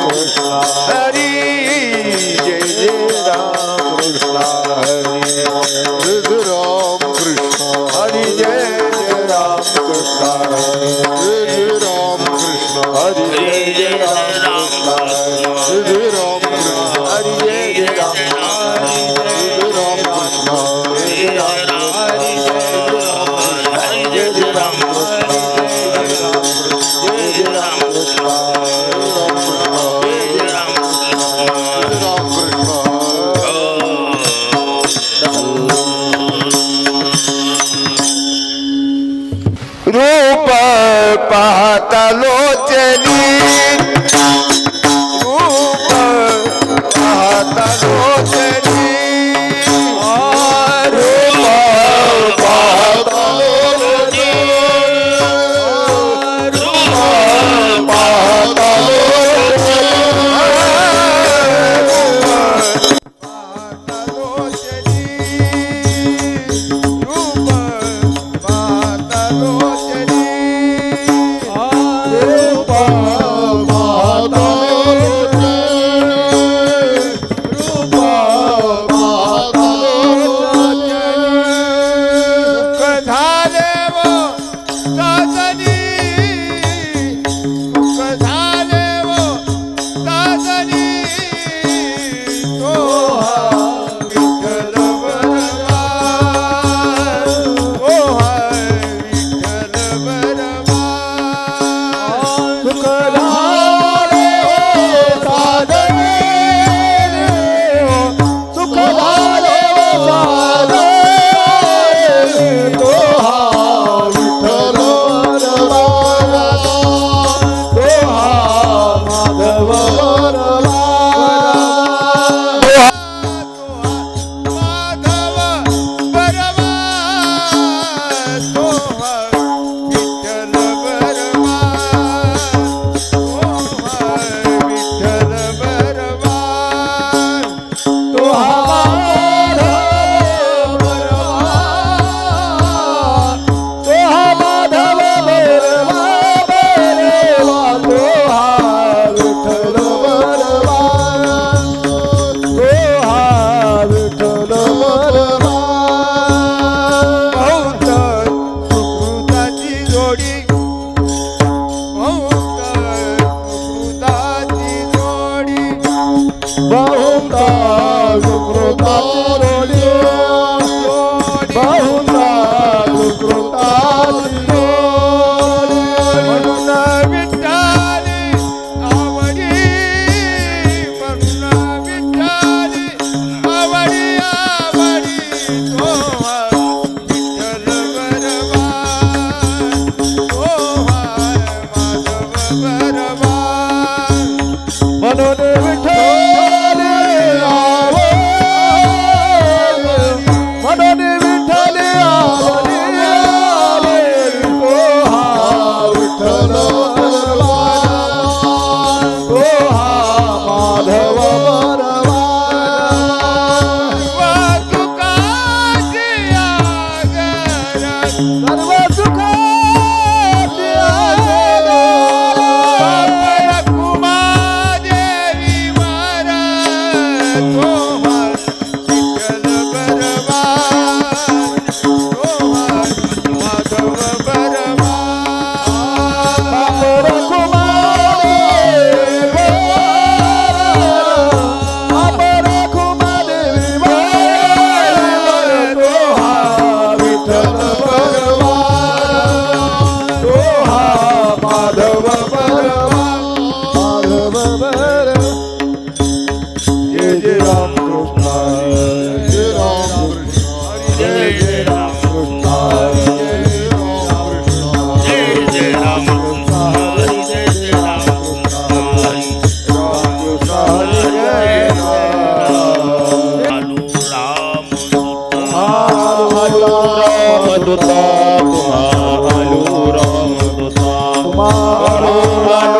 हरी जय जय राम कृष्ण हरी राम कृष्ण हरी जय जय राम कृष्ण हरी राम कृष्ण हरी जय जय राम कृष्ण हरी राम कृष्ण हरी जय जय राम कृष्ण हरी राम हरी जय जय राम कृष्ण जय जय राम रूप पाहता लोचनी रूप पाहता लोचनी रूप पाहता लोचनी रूप पाहता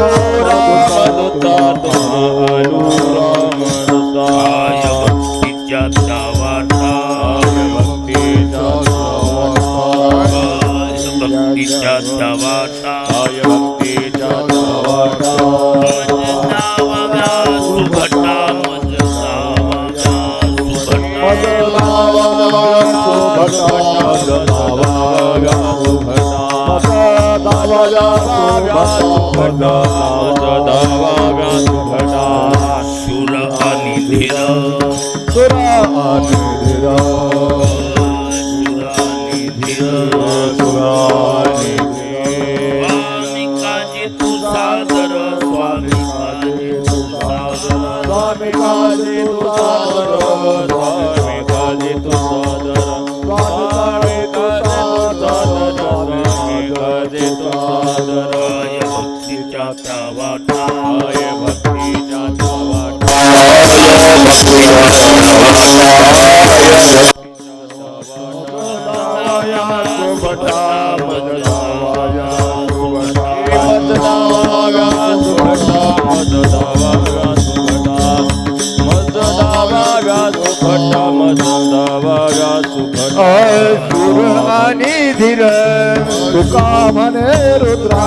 रामदूता आलो रामदूता भक्तीच्या दावाटा भक्तीच्या भक्तीच्या दावाटा भक्तीच्या दावाटा सुभटा मज शूर आणि धीर स्वामिकाजी तू सादर स्वामिकाजी तू सादर स्वामिकाजी तू सादर स्वामिकाजी तू सादर स्वामिकाजी तू सादर भक्तीच्या दावाटा भक्तीच्या दावाटा सुर आणि धीर तुका म्हणे रुद्रा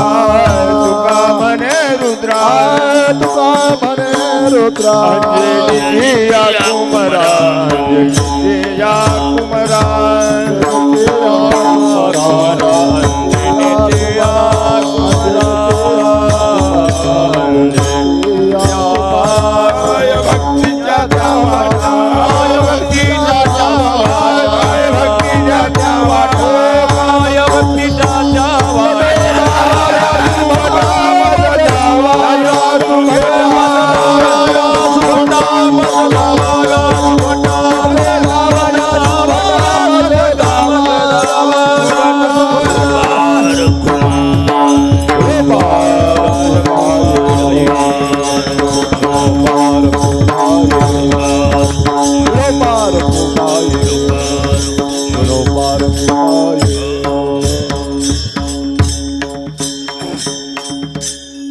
तुका म्हणे रुद्रा तुका म्हणे रुद्रा अंजली या कुमरा अंजली या कुमरा अंजली या कुमरा भक्तीच्या दावाटा भक्तीच्या दावाटा भक्तीच्या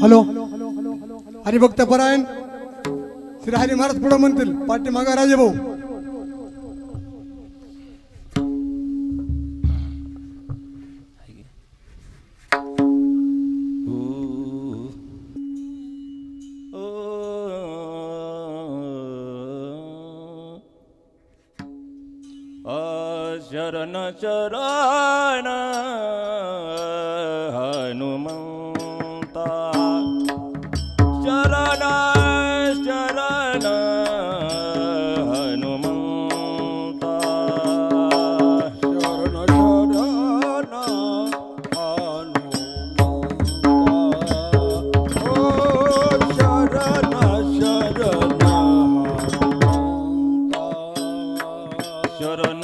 हॅलो हरिभक्त परायण श्री हरी महाराज पुढे म्हणतील पाठीमागा राजे भाऊ शरण शरण हनुमंता शरण शरण हनुमंता शरण शरण हनुमंता ओ शरण शरण हनुमंता शरण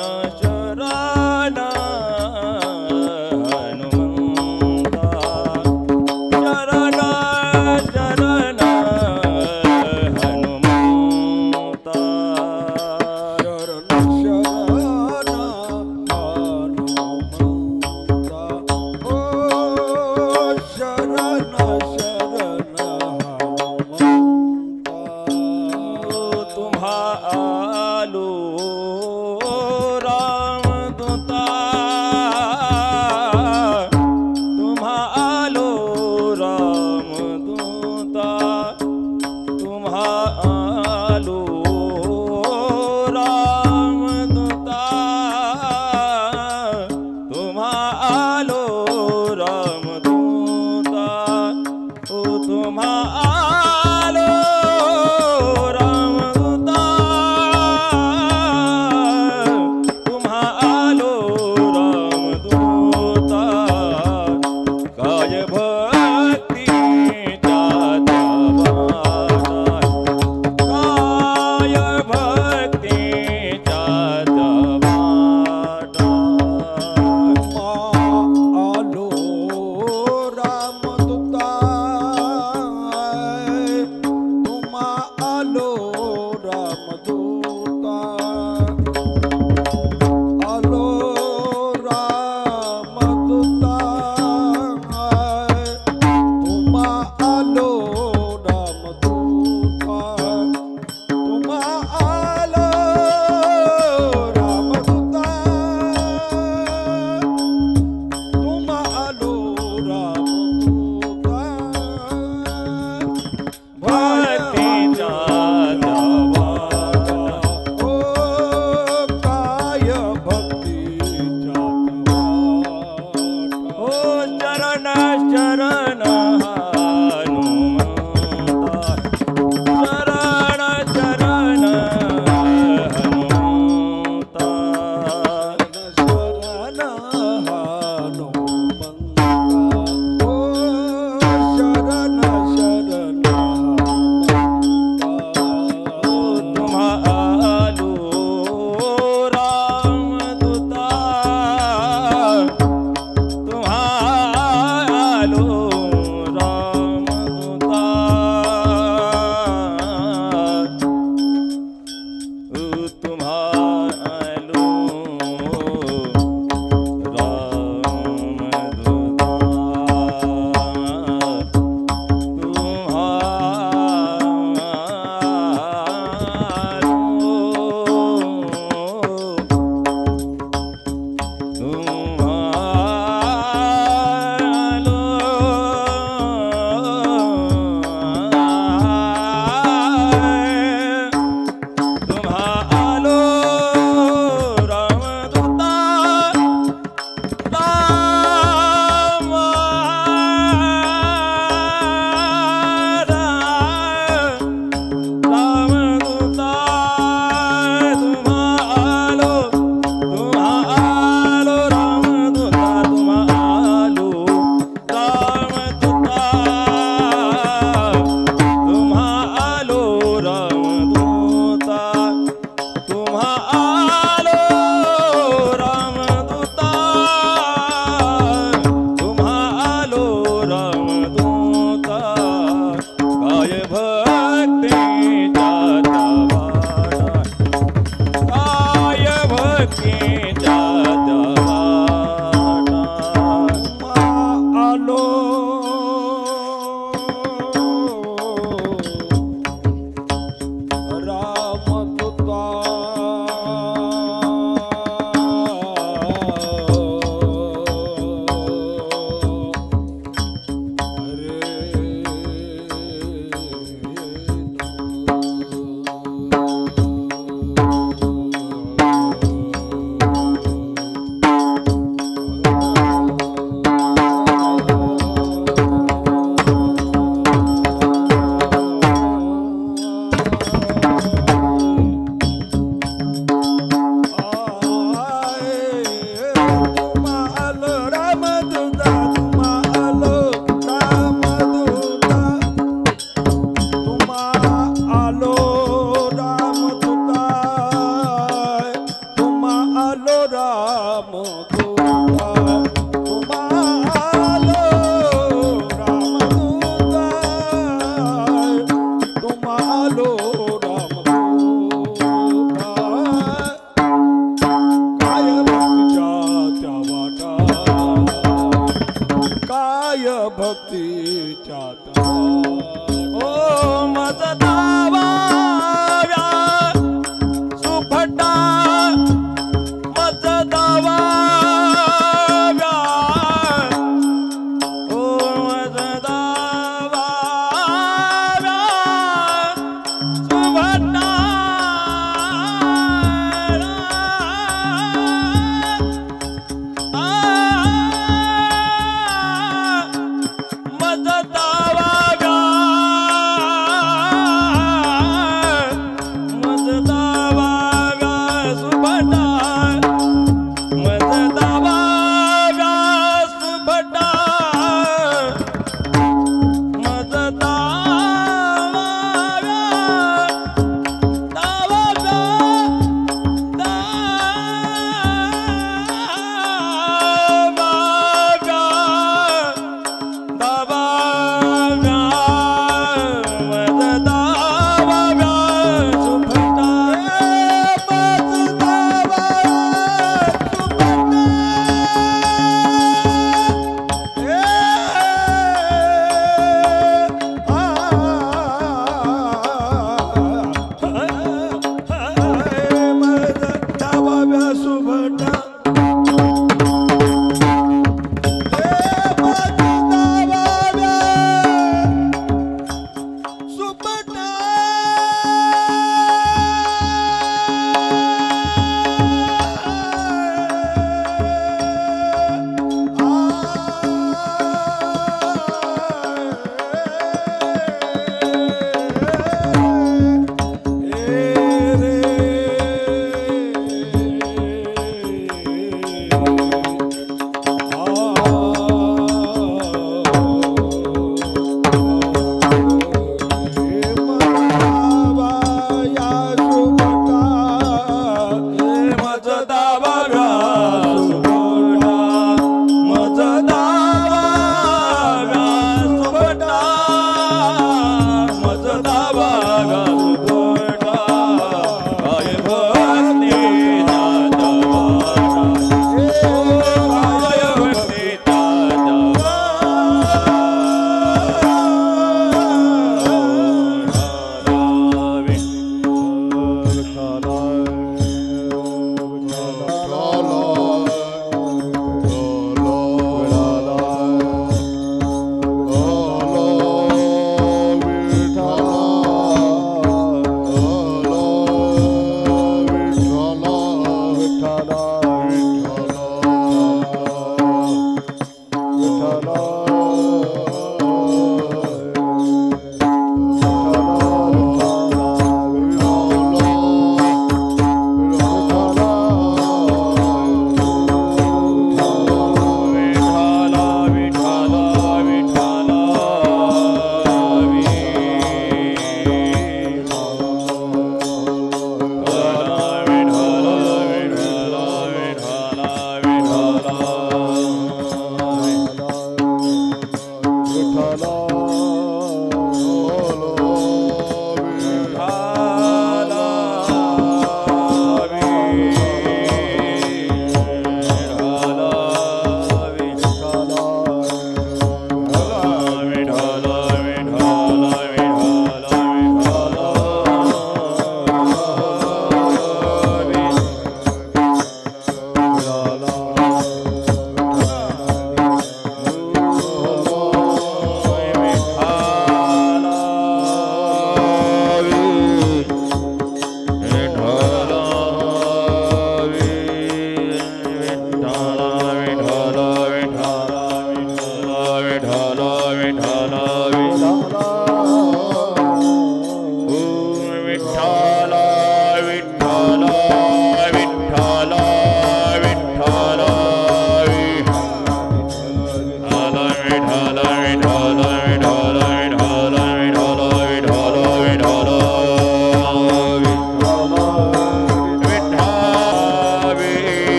आलो ओ मज दावाव्या सुफटा मज दावाव्या ओ मज दावाव्या सुफटा मज दावाव्या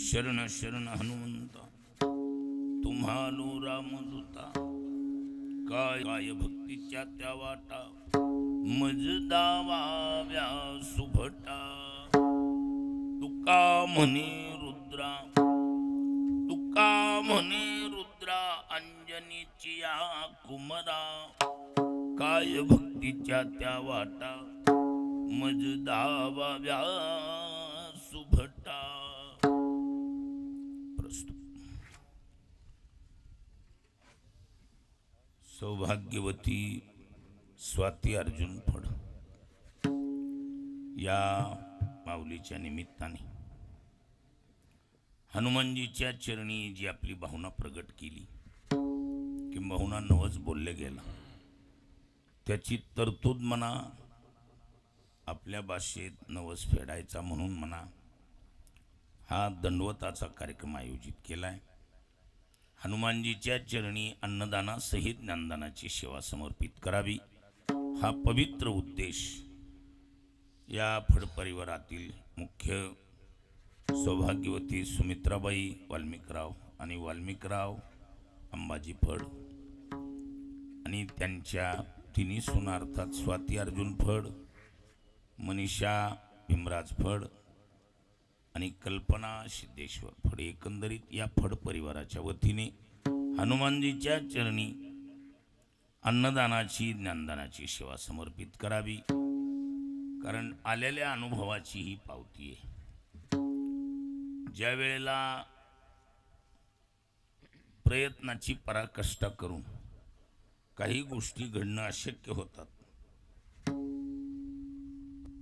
शरण शरण हनुमंता तुम्हालो रामदूता काय काय भक्तीच्या त्या वाटा मज दावाव्या सुभटा तुका म्हणे रुद्रा तुका म्हणे रुद्रा अंजनीची या कुमरा काय भक्तीच्या त्या वाटा मज दावाव्या सुभटा. सौभाग्यवती स्वाती अर्जुन फड या माऊलीच्या निमित्ताने हनुमानजीच्या चरणी जी आपली भावना प्रगट केली किंबहुना नवस बोलले गेला त्याची तरतूद म्हणा, आपल्या भाषेत नवस फेडायचा म्हणून म्हणा, हा दंडवताचा कार्यक्रम आयोजित केलाय. हनुमानजीच्या चरणी अन्नदानासहित ज्ञानदानाची सेवा समर्पित करावी हा पवित्र उद्देश या फड परिवारातील मुख्य सौभाग्यवती सुमित्राबाई वाल्मिकराव आणि वाल्मिकराव अंबाजी फड आणि त्यांच्या तिन्ही सुना अर्थात स्वाती अर्जुन फड, मनीषा भीमराज फड आणि कल्पना सिद्धेश्वर फड, एकंदरीत या फड परिवाराच्या वतीने हनुमानजीच्या चरणी अन्नदानाची ज्ञानदानाची सेवा समर्पित करावी. कारण आलेल्या अनुभवाची ही पावती आहे. ज्या वेळेला प्रयत्नाची पराकाष्ठा करून काही गोष्टी घडणं अशक्य होतात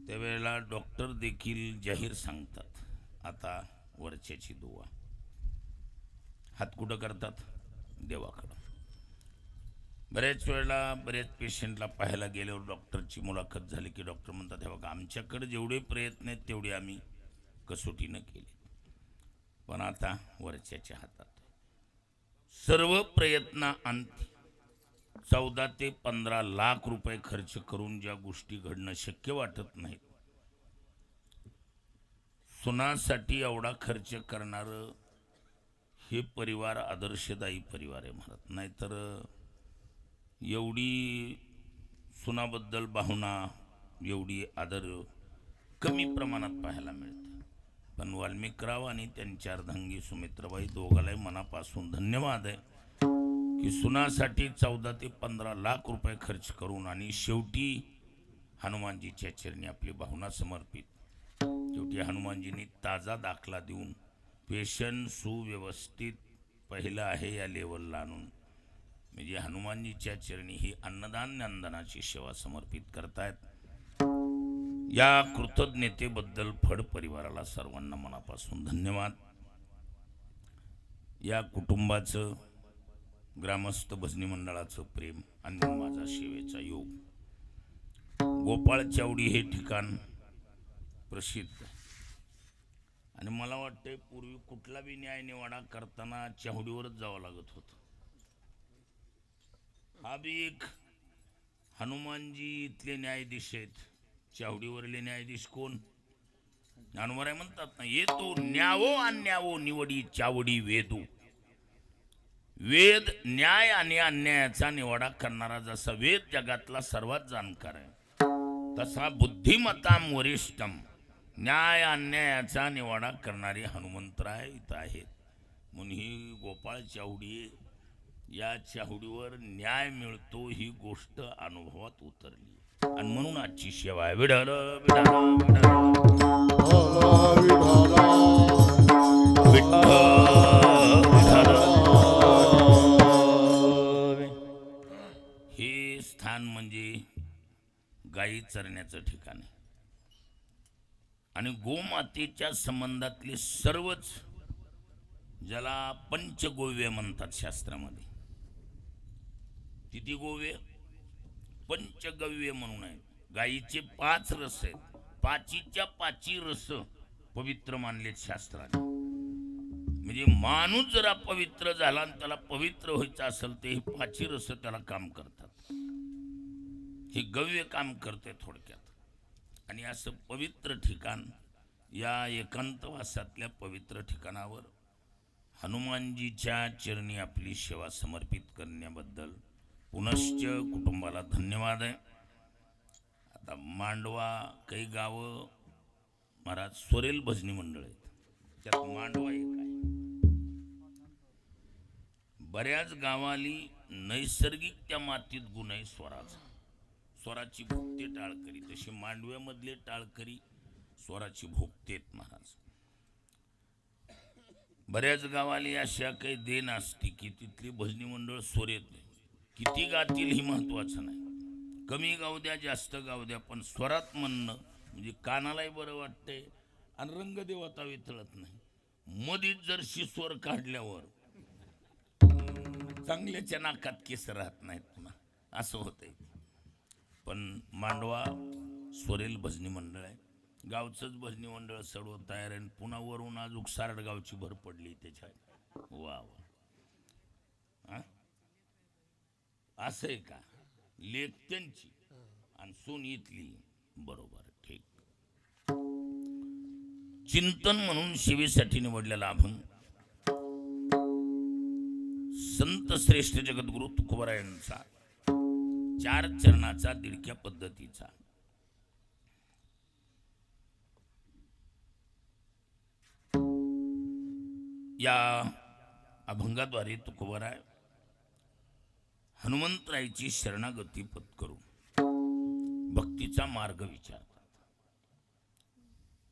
त्यावेळेला डॉक्टर देखील जाहीर सांगतात आता वरच्याची दुवा. हात कुठं करतात? देवाकडं. बऱ्याच वेळेला बऱ्याच पेशंटला पाहायला गेल्यावर डॉक्टरची मुलाखत झाली की डॉक्टर म्हणतात हे बघा आमच्याकडे जेवढे प्रयत्न आहेत तेवढे आम्ही कसोटीनं केले, पण आता वरच्याच्या हातात. सर्व प्रयत्नांती 14 ते 15 लाख रुपये खर्च करून ज्या गोष्टी घडणं शक्य वाटत नाहीत, सुनासाठी एवढा खर्च करणारं हे परिवार आदर्शदायी परिवार आहे म्हणत. नाहीतर एवढी सुनाबद्दल भावना, एवढी आदर कमी प्रमाणात पाहायला मिळते. पण वाल्मिकराव आणि त्यांच्या अर्धांगी सुमित्राबाई दोघालाही मनापासून धन्यवाद आहे की सुनासाठी 14 ते 15 लाख रुपये खर्च करून आणि शेवटी हनुमानजीच्या चरणी आपली भावना समर्पित, शेवटी हनुमानजींनी ताजा दाखला देऊन पेशंट सुव्यवस्थित पहिलं आहे या लेवलला आणून म्हणजे हनुमानजीच्या चरणी ही अन्नदान ज्ञानदानाची सेवा समर्पित करतायत. या कृतज्ञतेबद्दल फड परिवाराला सर्वांना मनापासून धन्यवाद. या कुटुंबाचं, ग्रामस्थ भजनी मंडळाचं प्रेम आणि माझा सेवेचा योग. गोपाळ चावडी हे ठिकाण प्रसिद्ध आणि मला वाटतं पूर्वी कुठला बी न्याय निवाडा करताना चावडीवरच जावं लागत होतं. हा बी एक हनुमानजी इथले न्यायाधीश आहेत. चावडीवरले न्यायाधीश कोण? ज्ञानोबराय म्हणतात ना, येतो न्यावो अन्यावो निवडी चावडी वेदू. वेद न्याय आणि अन्यायाचा निवाडा करणारा जसा वेद जगातला सर्वात जाणकार आहे, तसा बुद्धिमताम वरिष्ठम न्याय अन्यायाचा निवाडा करणारे हनुमंतराय इथं आहेत. म्हणून ही गोपाळ चावडी, या चावडीवर न्याय मिळतो ही गोष्ट अनुभवात उतरली. आणि म्हणून आजची सेवा आहे. विठ्ठल विठ्ठल विठ्ठल विठ्ठल. हे स्थान म्हणजे गायी चरण्याचं ठिकाण आहे आणि गोमातेच्या संबंधातले सर्वच, ज्याला पंचगव्य म्हणतात शास्त्रामध्ये. किती गोव्य? पंचगव्य म्हणून आहेत. गायीचे 5 रस आहेत. 5च्या 5 रस पवित्र मानलेत शास्त्राने. म्हणजे माणूस जरा पवित्र झाला आणि त्याला पवित्र व्हायचं असेल ते हे 5 रस त्याला काम करतात. हे गव्य काम करते थोडक्यात. आणि असं पवित्र ठिकाण, या एकांतवासातल्या पवित्र ठिकाणावर हनुमानजीच्या चरणी आपली सेवा समर्पित करण्याबद्दल पुनश्च कुटुंबाला धन्यवाद आहे. आता मांडवा काही गावं महाराज स्वरेल भजनी मंडळ आहेत, त्यात मांडवा एक आहे. बऱ्याच गावाली नैसर्गिक त्या मातीत गुण आहे स्वराचा. स्वराची भोगते टाळकरी, तशी मांडव्यामधले टाळकरी स्वराची भोगतेत महाराज. बऱ्याच गावाली अशा काही देण असते की तिथली भजनी मंडळ स्वर येत नाही. किती गातील ही महत्वाचं नाही, कमी गाऊ द्या जास्त गाऊ द्या, पण स्वरात म्हणणं म्हणजे कानालाही बरं वाटतंय आणि रंगदेवता वितळत नाही. मधीच जर स्वर काढल्यावर चांगल्याच्या नाकात केस राहत नाहीत पुन्हा, असं होतंय. पण मांडवा स्वरेल भजनी मंडळ आहे. गावचंच भजनी मंडळ सर्व तयार आहे. पुन्हा वरून अजून सारडगावची भर पडली त्याच्या. वा वा, असं आहे का? लेख त्यांची आणि सून इथली, बरोबर, ठीक. चिंतन म्हणून सेवेसाठी निवडलेला अभंग संत श्रेष्ठ जगद्गुरु तुकोबरायांचा 4 चरणाचा दिडक्या पद्धतीचा. या अभंगाद्वारे तुकोबराय हनुमंतरायाची शरणागती पत्करून भक्तीचा मार्ग विचारतात.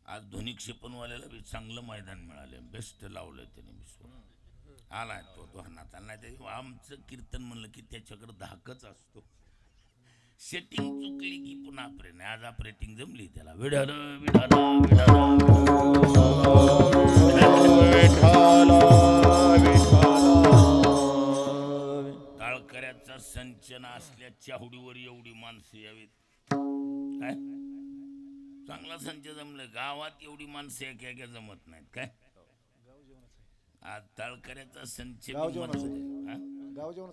आज ध्वनी क्षेपणवाल्याला बी चांगलं मैदान मिळाले, बेस्ट लावलं त्याने. आलाय तो धोरणात आला नाही. आमचं कीर्तन म्हणलं की त्याच्याकडे धाकच असतो. सेटिंग चुकली की पुन्हा ऑपरेट नाही. आज ऑपरेटिंग जमली त्याला. विढाल विढाल टाळकऱ्याचा संचन असल्या चाहुडीवर एवढी माणसं यावीत. काय चांगला संच जमलं. गावात एवढी माणसं एका जमत नाहीत काय. आज टाळकऱ्याचा संच गाव जेवणाच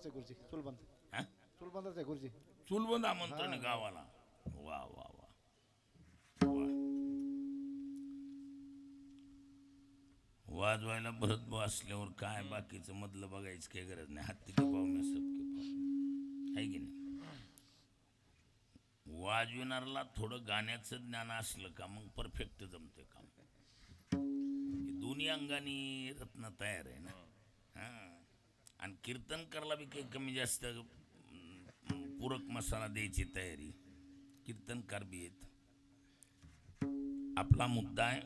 आहे खुर्ची चुलबंदच आहे खुर्ची. चुलबंद आमंत्रण गावाला. वा वा वा, वाजवायला भरत भाऊ असल्यावर काय बाकीचं मधलं बघायचं काही गरज नाही. हत्ती के पाव में सबके पाव आहे की नाही. वाजविणारला थोडं गाण्याचं ज्ञान असलं का मग परफेक्ट जमते काम. दोन्ही अंगाने रत्न तयार आहे ना. आणि कीर्तन करायला बी काही कमी जास्त पूरक मसाला द्यायची तयारी कीर्तनकार बी आहेत. आपला मुद्दा आहे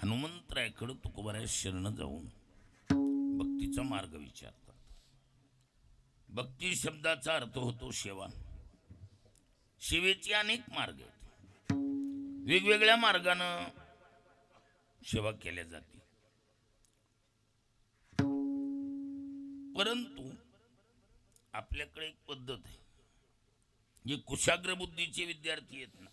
हनुमंतरायाकडे तुकोबराय शरण जाऊन भक्तीचा मार्ग विचारतात. भक्ती शब्दाचा अर्थ होतो सेवा. सेवेचे अनेक मार्ग आहेत. वेगवेगळ्या मार्गानं सेवा केल्या जाते. परंतु आपल्याकडे एक पद्धत आहे. जे कुशाग्र बुद्धीचे विद्यार्थी आहेत ना,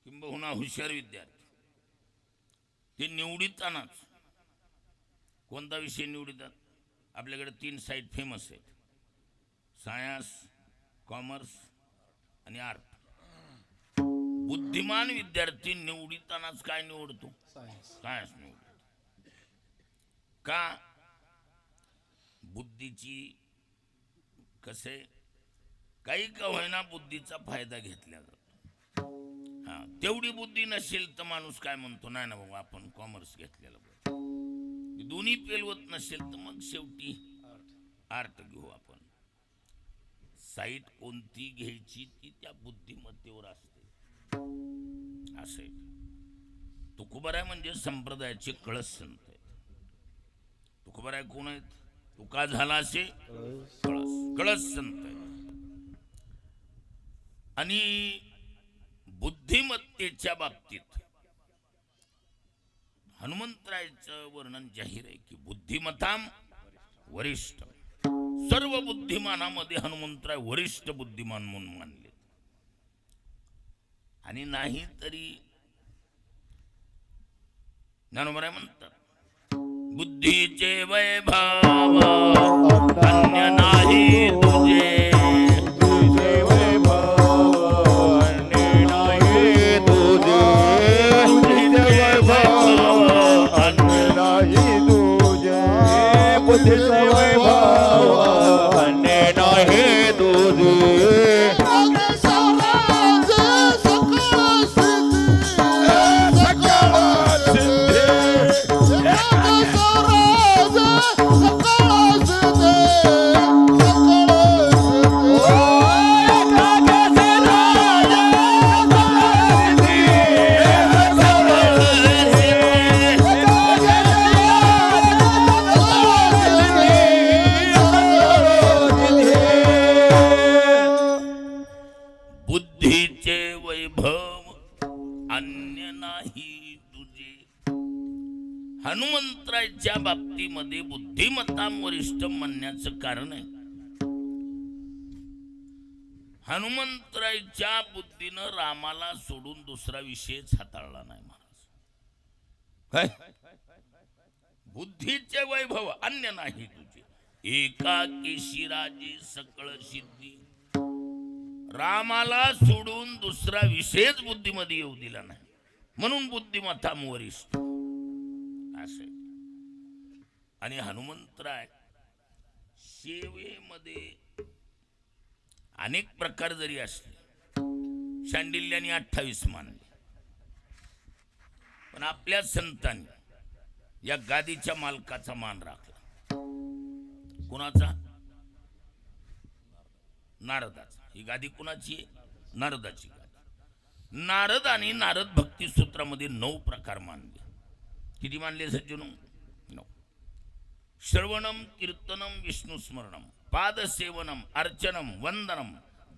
किंबहुना हुशार विद्यार्थी, ते निवडतानाच कोणता विषय निवडतात. आपल्याकडे 3 साईट फेमस आहेत: सायन्स, कॉमर्स आणि आर्ट. बुद्धिमान विद्यार्थी निवडतानाच काय निवडतो? सायन्स निवडतो. का? बुद्धीची कसे काही का होईना बुद्धीचा फायदा घेतला जातो. तेवढी बुद्धी नसेल तर माणूस काय म्हणतो, नाही ना बाबा आपण कॉमर्स घेतलेलं बरं. दोन्ही पेलवत नसेल तर मग शेवटी आर्ट घेऊ आपण. साईट कोणती घ्यायची ती त्या बुद्धिमत्तेवर असते. असे तुकोबाराय म्हणजे संप्रदायाचे कळस संत आहेत. तुकोबाराय कोण आहेत? तुका झाला असे कळस संत आहेत. आणि बुद्धिमत्तेच्या बाबतीत हनुमंतरायचं वर्णन जाहीर आहे की बुद्धिमताम वरिष्ठ. सर्व बुद्धिमानामध्ये हनुमंतराय वरिष्ठ बुद्धिमान म्हणून मानले. आणि नाही तरी ज्ञानोबराय म्हणतात बुद्धीचे वैभव अन्य नाही तुझे. बुद्धीचे वैभव अन्य नाही तुझे. हनुमंतरायच्या बाबतीमध्ये बुद्धिमत्ताम वरिष्ठ म्हणण्याचं कारण आहे हनुमंतरायच्या बुद्धीनं रामाला सोडून दुसरा विषयच हाताळला नाही महाराज. बुद्धीचे वैभव अन्य नाही तुझे. एकाकीशी राजे सकळ सिद्धी. रामाला सोडून दुसरा विषयच बुद्धीमध्ये येऊ दिला नाही म्हणून बुद्धिमत्ताम वरिष्ठ असे. आणि हनुमंतराय सेवेमध्ये अनेक प्रकार जरी असले शांडिल्याने 28 मानले पण आपल्या संतांनी या गादीच्या मालकाचा मान राखला. कुणाचा? नारदाचा. ही गादी कुणाची आहे? नारदाची गादी. नारदाने नारद भक्ती सूत्रामध्ये 9 प्रकार मानले. किती मानले सज्जनो? 9. श्रवणम कीर्तनम विष्णुस्मरणम पादसेवनम अर्चनम वंदनम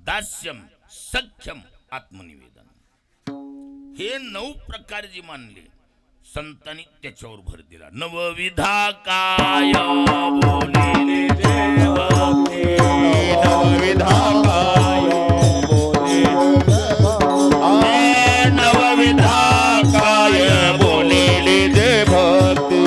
दास्यम सख्यम आत्मनिवेदन. हे 9 प्रकार जे मानले संतांनी त्याच्यावर भर दिला. नवविधा काय बोलिले देवाचे. नवविधा काय बोलिले. नवविधा काय बोलिले दे भक्ती.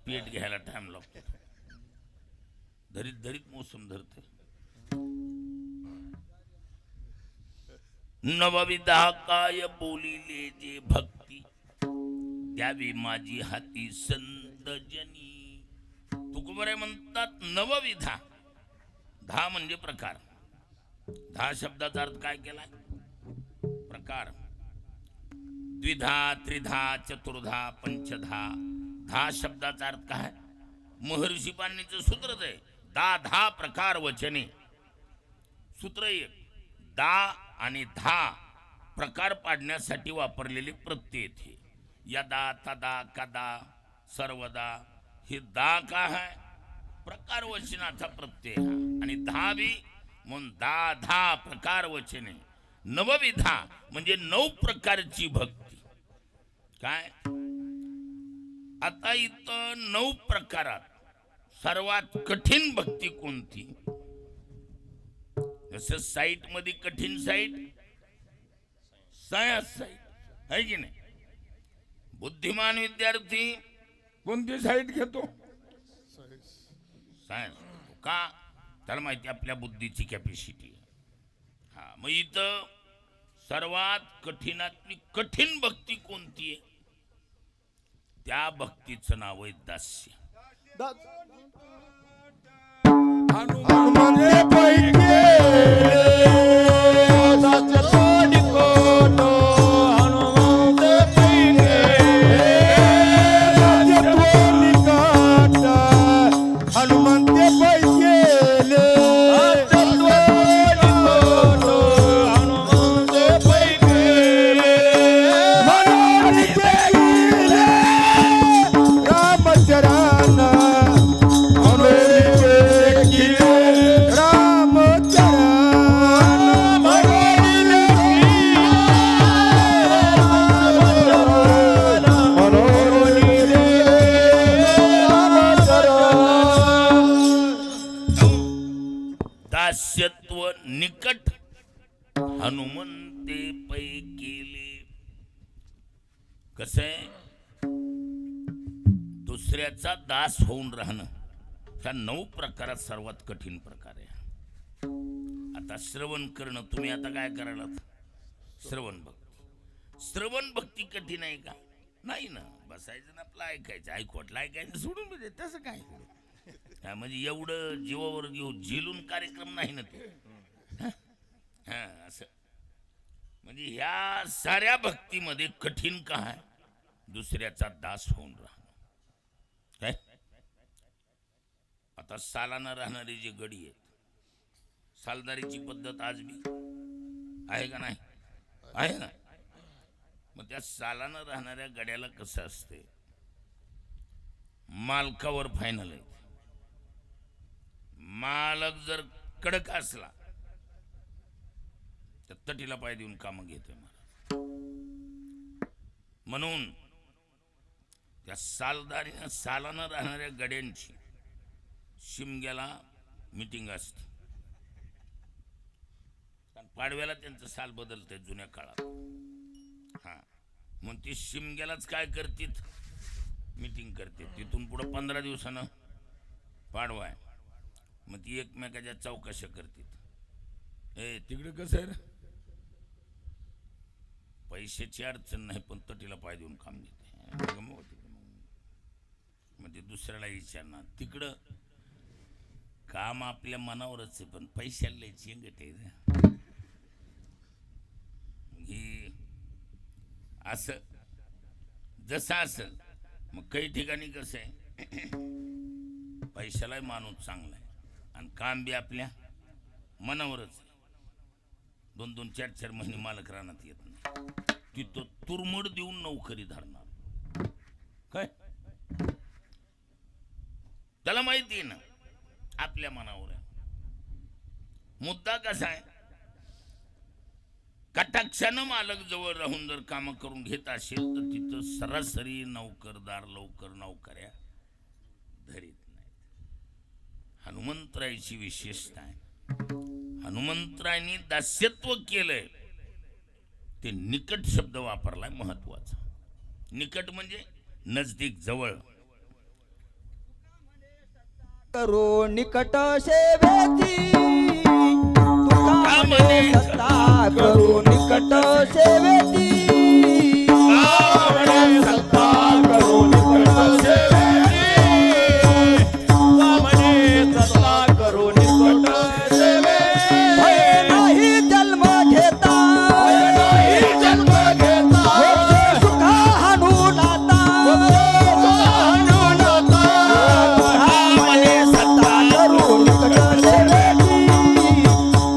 पेट घ्यायला टाइम लागतो. धरीत धरीत मोसम धरते. नवविधा काय बोलिले जे भक्ती द्यावी माझी हाती संतजनी. तुकोबाराय म्हणतात नवविधा. 10 म्हणजे प्रकार. 10 शब्दाचा अर्थ काय केलाय? प्रकार. द्विधा त्रिधा चतुर्धा पंचधा. 10 शब्दाचा अर्थ काय? महर्षी पाणीचं सूत्रच आहे 10 प्रकार वचने. सूत्र 1. 10 आणि 10 प्रकार पाडण्यासाठी वापरलेले प्रत्यय थे. यदा तदा कदा सर्वदा. हे 10 का आहे? प्रकार वचनाचा प्रत्यय आणि 10 बी म्हणून 10 प्रकार वचने. नवविधा म्हणजे 9 प्रकारची भक्ती. काय आता इथं 9 प्रकारात सर्वात कठीण भक्ती कोणती? जसं साईट मध्ये कठीण साईट सायन्स साईट आहे की नाही. बुद्धिमान विद्यार्थी कोणती साईड घेतो सायन्स का त्याला माहिती आपल्या बुद्धीची कॅपॅसिटी. हा मग इथं सर्वात कठीणातली कठीण भक्ती कोणती आहे? त्या भक्तीचं नाव आहे दास्य. हनुमंते पैके दास्य तोडी कोटो हनुमंते पैके दास्य तोडी कोटो हनुमंते पैके दास्य तोडी कोटो हनुमंते पैके मनोरी केले रामचरण दास्यत्व निकट हनुमंते पै केले. कसं आहे दुसऱ्याचा दास होऊन राहणं ह्या 9 प्रकारात सर्वात कठीण प्रकार आहे. आता श्रवण करणं तुम्ही आता काय करायला श्रवण भक्ती. श्रवण भक्ती कठीण आहे का? नाही ना. बसायचं ना आपलं ऐकायचं ऐकवटलं ऐकायचं सोडून म्हणजे तसं काय हा म्हणजे एवढं जीवावर घेऊन झेलून कार्यक्रम नाही ना ते. हा असं म्हणजे ह्या साऱ्या भक्तीमध्ये कठीण काय? दुसऱ्याचा दास होऊन राहणं. काय आता सालाना राहणारे जे गडी आहेत सालदारीची पद्धत आज बी आहे का नाही? आहे ना. मग त्या सालाना राहणाऱ्या गड्याला कसं असते मालकावर फायनल आहे. मालक जर कडक असला तर तटीला पाय देऊन कामं घेतोय महाराज. म्हणून त्या सालदारीनं सालानं राहणाऱ्या गड्यांची शिमग्याला मीटिंग असते. पाडव्याला त्यांचं साल बदलतंय जुन्या काळात. हा मग ती शिमग्यालाच काय करतात मीटिंग करते. तिथून पुढं 15 दिवसानं पाडवा आहे. मग ती एकमेकाच्या चौकशा करतात. ए तिकडे कसं आहे रे? पैशाची अडचण नाही पण तटीला पाय देऊन काम घेते. मग ते दुसऱ्याला विचारणार तिकडं काम आपल्या मनावरच आहे पण पैशाला लय चेंगट आहे. ही असं जसं असेल. मग काही ठिकाणी कसं आहे पैशालाही माणूस चांगला आहे आणि काम बी आपल्या मनावरच आहे. 2-2, 4-4 महिने मालक रानात येत नाही. तिथं तुरमड देऊन नोकरी धरणार. काय त्याला माहिती आहे ना आपल्या मनावर आहे. मुद्दा कसा आहे कटाक्षानं मालक जवळ राहून जर काम करून घेत असेल तर तिथं सरासरी नौकरदार लवकर नौकऱ्या धरीत नाहीत. हनुमंतरायाची विशेषता आहे. हनुमंतरायांनी दास्यत्व केलंय ते निकट शब्द वापरलाय महत्वाचा. निकट म्हणजे नजदीक जवळ. करो निकट सेवेची तुका म्हणे सत्ता करो निकट सेवेची सत्ता करो निकट सेवेची म्हणे सत्ता करो निकट सेवेची भय नाही जन्म घेता जन्म घेता सुखा हाणून आता म्हणे सत्ता करू निकट सेवेची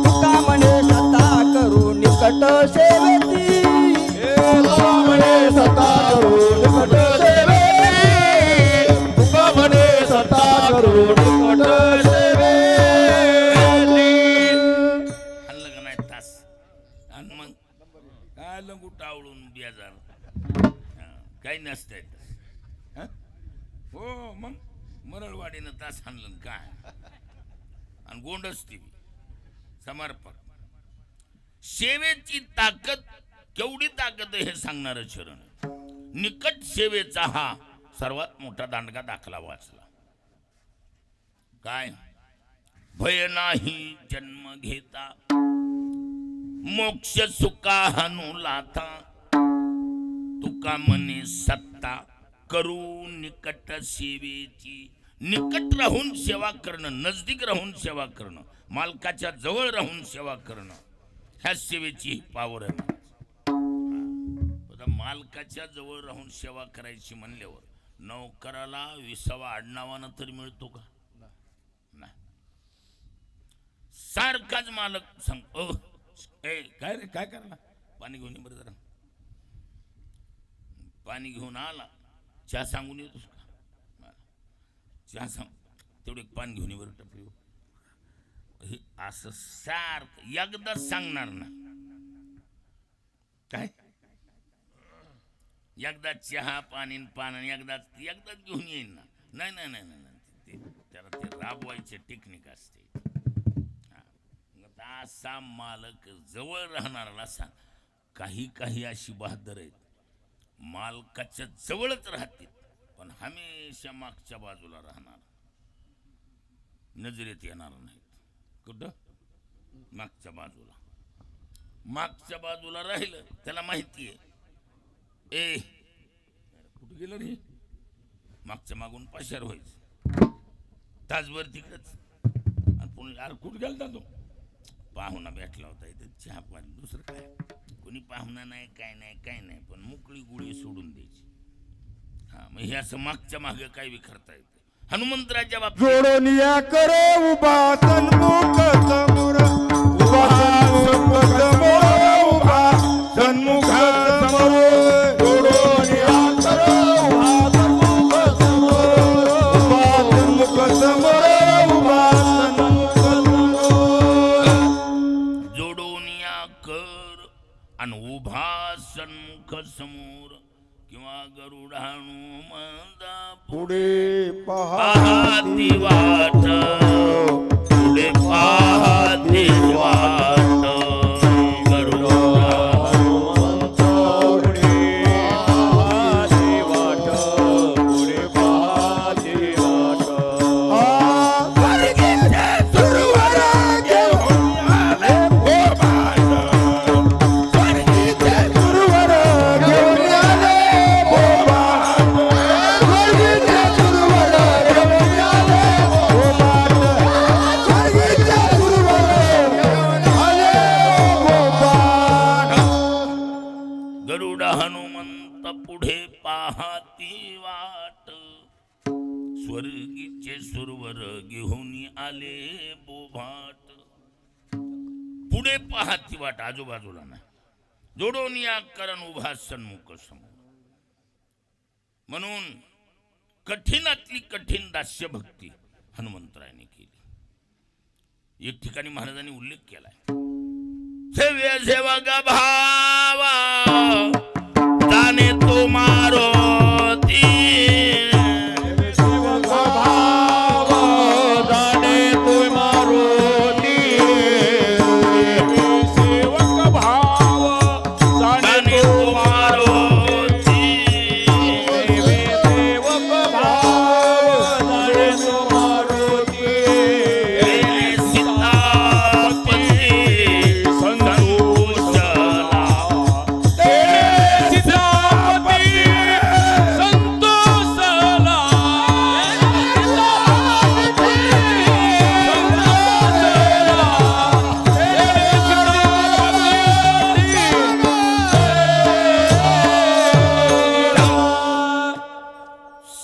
तुका म्हणे सत्ता करू निकट सेवेची म्हणे सत्ता करो निकट सेवेची तुका म्हणे सत्ता करो निकट हल्लं का नाही तास आणि मग काय लंगू टावळून बेजार काही नसतंय. हो मग मरळवाडीनं तास आणलं काय आणि गोंडच ती समर्पक. सेवेची ताकद केवढी ताकद आहे हे सांगणारं चरण. निकट सेवेचा हा सर्वात मोठा दांडगा दाखला वाचला. काय? भय नाही जन्म घेता, मोक्ष सुका हनु लाथा, तुका म्हणे सत्ता करू निकट सेवेची. निकट राहून सेवा करणं, नजदीक राहून सेवा करणं, मालकाच्या जवळ राहून सेवा करणं, ह्या सेवेची पावर आहे. मालकाच्या जवळ राहून सेवा करायची म्हणल्यावर नौकराला 20वा आडनावानं तरी मिळतो का? नाही. सारखाच मालक सांग, ए काय रे, काय करणार? पाणी घेऊन ये बरं जरा. पाणी घेऊन आला, चहा सांगून येतोस का? चहा सांग, तेवढे पाणी घेऊन ये बरं टपरी. हे असं सारखं एकदा सांगणार ना. काय? एकदा चहा पाणी पाणी एकदाच घेऊन येईन ना. नाही नाही नाही नाही, त्याला ते राबवायचे टेक्निक असते. असा मालक जवळ राहणारा सांग. काही काही अशी बहादर आहेत, मालकाच्या जवळच राहतील पण हमेशा मागच्या बाजूला राहणार, नजरेत येणार नाहीत. कुठं? मागच्या बाजूला. मागच्या बाजूला राहिलं त्याला माहिती आहे, ए कुठं गेलं रे, मागच्या मागून पाशार व्हायचं, तासभर तिकडच. आणि पुन्हा यार कुठं गेलता तो? पाहुणा भेटला होता इथं, चहा पाणी, दुसरं काय. कोणी पाहुणा नाही, काय नाही, काय नाही, पण मोकळी गुळी सोडून द्यायची. हा, मग हे असं मागच्या मागे काय विखरता येतं. हनुमंतराच्या बाबतीत जोडोनिया करे उभा सन्मुख समोर, उभा सन्मुख समोर, उभा सन्मुख समोर. जोडोनिया करे उभा सन्मुख समोर, उभा सन्मुख समोर, उभा सन्मुख समोर. जोडोनिया कर आणि उभा सन्मुख समोर, किंवा गरुडाणू मंदा पुढे पहा पाहती वाट, पुढे पाहती वाट. गरुडाणू पुढे पाहती वाट, पुढे पाहती वाट. स्वर्गीचे सुरवर घेऊन आले बोबाट, स्वर्गीचे सुरवर घेऊन आले बोबाट, स्वर्गीचे सुरवर घेऊन आले बोबाट, स्वर्गीचे सुरवर घेऊन आले बोबाट. गरुड हनुमंत पुढे पाहती वाट, स्वर्गीचे सुरवर घेऊन आले बोभाट. पुढे पाहती वाट, आजूबाजूला नाही. जोडून या करण उभा सन्मुख समोर. म्हणून कठीणातली कठीण दास्य भक्ती हनुमंतरायाने केली. एक ठिकाणी महाराजांनी उल्लेख केलाय, सेव्य सेवक भावा जाने तो मारुती, सेवक भाव जाणे तो मारुती, सेवक भाव जाणे जाने तो तो मारुती. सेवक भाव जाणे तो मारुती. गेले सीतापती संतोषला, सीतापती संतोषला,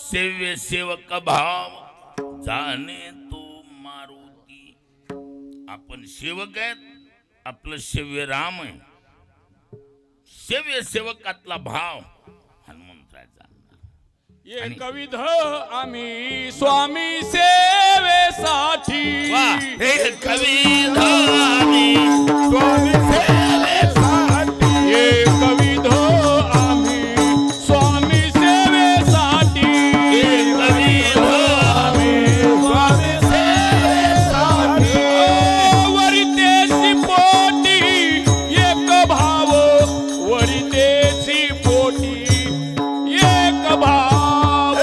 सेव्य सेवक भाव जाणे तो मारुती. आपण सेवक आहेत, आपलं सेव्य राम आहे. सेव्य सेवकातला भाव हनुमंतराचा. एकविध आम्ही स्वामी सेवेसाठी, वा हे कविध आम्ही स्वामी सेवेसाठी, एकविध आम्ही स्वामी सेवेसाठी, कविध आम्ही स्वामी सेवेसाठी. वरितेची पोटी एक भाव, वरितेची पोटी एक भाव,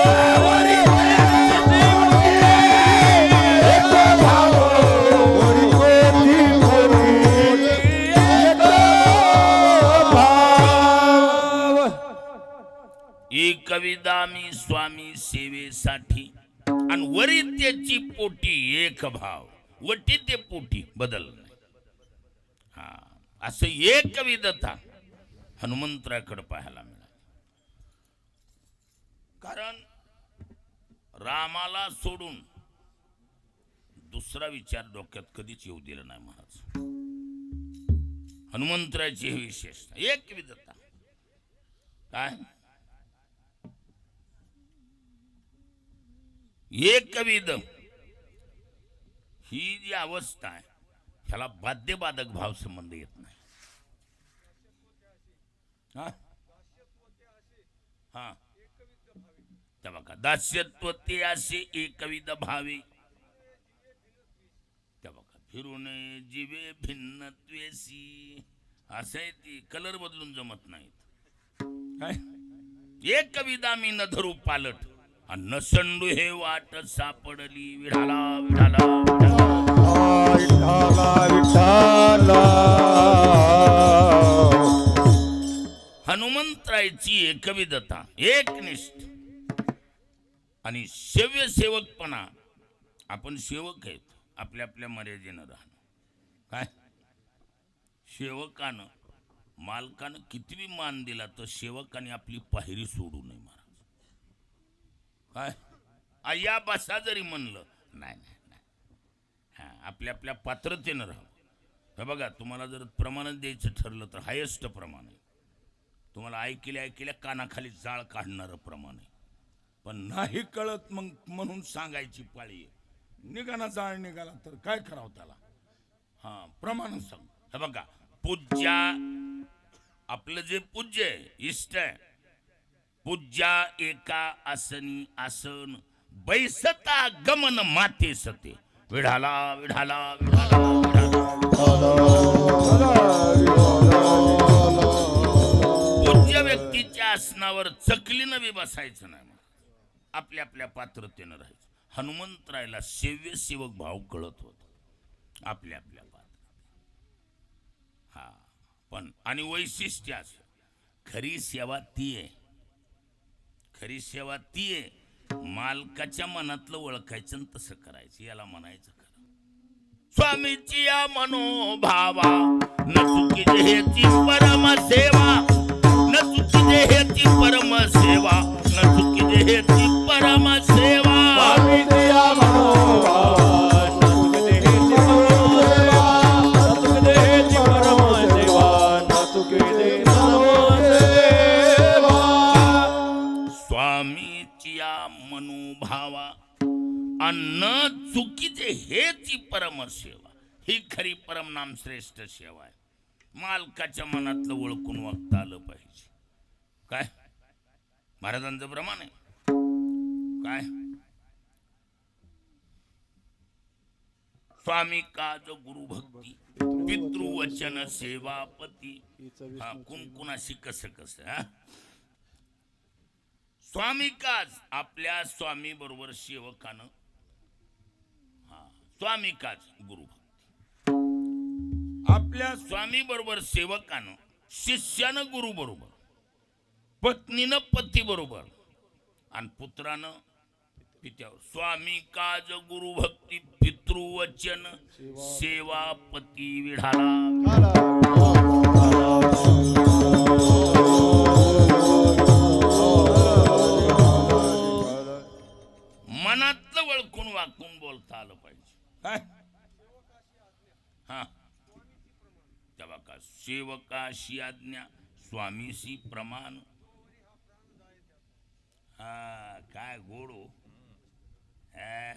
कविदा मी स्वामी सेवेसाठी आणि वरी त्याची पोटी एक भाव वटी ते पोटी बदल नाही. हा असं एक विधता हनुमंतराकडे पाहायला मिळाली. कारण रामाला सोडून दुसरा विचार डोक्यात कधीच येऊ दिला नाही महाराज. हनुमंतराची ही विशेषता एक विधता. काय एकविध ही जी अवस्था आहे ह्याला बाध्यबाधक भाव संबंध येत नाही. हा हा त्या बघा दास्यत्व ते असे एकविध भावे त्या बघा फिरून जीवे भिन्न त्वेसी असं आहे. ती कलर बदलून जमत नाहीत. काय एकविधा मी न धरू पालट आणि न संडू हे वाट सापडली विढाला विढाला हनुमंतरायची एकविधता एकनिष्ठ आणि सेव्य सेवकपणा. आपण सेवक आहेत आपल्या आपल्या मर्यादेनं राहणं. काय सेवकानं मालकानं कितीही मान दिला तर सेवकाने आपली पायरी सोडू नये महाराज. काय आया बसा जरी म्हणलं नाही नाही नाही. हा आपल्या आपल्या पात्रतेनं राहावं. हे बघा तुम्हाला जर प्रमाण द्यायचं ठरलं तर हायेस्ट प्रमाण आहे. तुम्हाला ऐकल्या कानाखाली जाळ काढणारं प्रमाण आहे. पण नाही कळत मग म्हणून सांगायची पाळी आहे. निघाना जाळ निघाला तर काय करावं त्याला. हा प्रमाण सांग. हे बघा पूज्या आपलं जे पूज्य आहे इष्ट आहे पूज्या एका आसनी आसन बैसता गमन माते सते विढाला विढाला विढाला पूज्य व्यक्तीच्या आसनावर चकलीनं बी बसायचं नाही. आपल्या आपल्या पात्रतेनं राहायचं. हनुमंतरायला सेव्य सेवक भाव कळत होत आपल्या आपल्या पात्र. हा पण आणि वैशिष्ट्य असं खरी सेवा ती आहे. खरी सेवा ती आहे मालकाच्या मनातलं ओळखायचं आणि तसं करायचं. याला म्हणायचं खरं स्वामीची या मनोभावा न चुकीचे हेची परम सेवा न चुकीचे हेची परम सेवा न चुकीचे हेची परम सेवा. स्वामीची या मनोभावा अन्न चुकीचे हेची परम सेवा ही खरी परम नाम श्रेष्ठ सेवा आहे. मालकाच्या मनातलं ओळखून वागता आलं पाहिजे. काय महाराजांचं प्रमाण आहे. काय स्वामी काज गुरु भक्ती पितृवचन सेवापती. हा कुणकुणाशी कसं कसं. हा स्वामी काज आपल्या स्वामी बरोबर सेवकानं हा स्वामी काज गुरु भक्ती. आपल्या स्वामी बरोबर सेवकानं शिष्यानं गुरु बरोबर पत्नीनं पती बरोबर आणि पुत्रानं पित्यावर स्वामी काज गुरु भक्ती पितृवचन सेवापती विढाला. मनातलं वळखून वाकून बोलता आलं पाहिजे. काय हा तेव्हा का सेवकाशी आज्ञा स्वामीशी प्रमाण. हा काय गोडो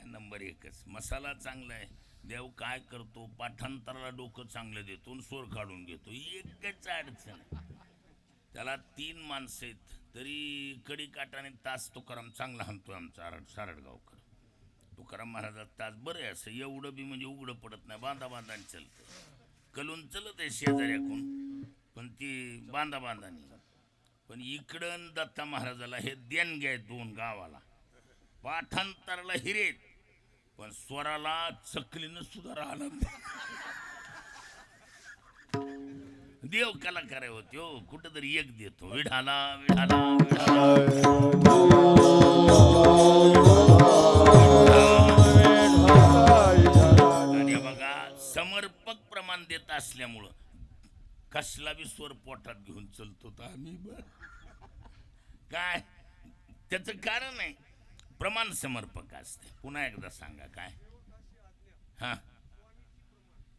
नंबर एकच. मसाला चांगला आहे. देव काय करतो पाठांतराला डोकं चांगलं देतो आणि स्वर काढून घेतो. एकच अडचण त्याला 3 माणसं आहेत तरी कडी काटाने तास तुकाराम चांगला हाणतोय आमचा सारडगावकर. तुकाराम महाराजात तास बरं आहे. असं एवढं बी म्हणजे उघडं पडत नाही. बांधा बांधाने चलतं. कलून चलत आहे शेजाऱ्याकून पण ती बांधा बांधानी. पण इकडं दत्ता महाराजाला हे देणग्या आहेत 2 गावाला. पाठांतराला हिरेत पण स्वराला चकलीनं सुद्धा राहिला. देव कलाकार होते हो, कुठेतरी एक देतो विढाला विढाला विढाला. आणि बघा समर्पक प्रमाण देत असल्यामुळं कसला बी स्वर पोटात घेऊन चलतो तर आम्ही काय त्याच कारण आहे, प्रमाण समर्पक असते. पुन्हा एकदा सांगा काय. हा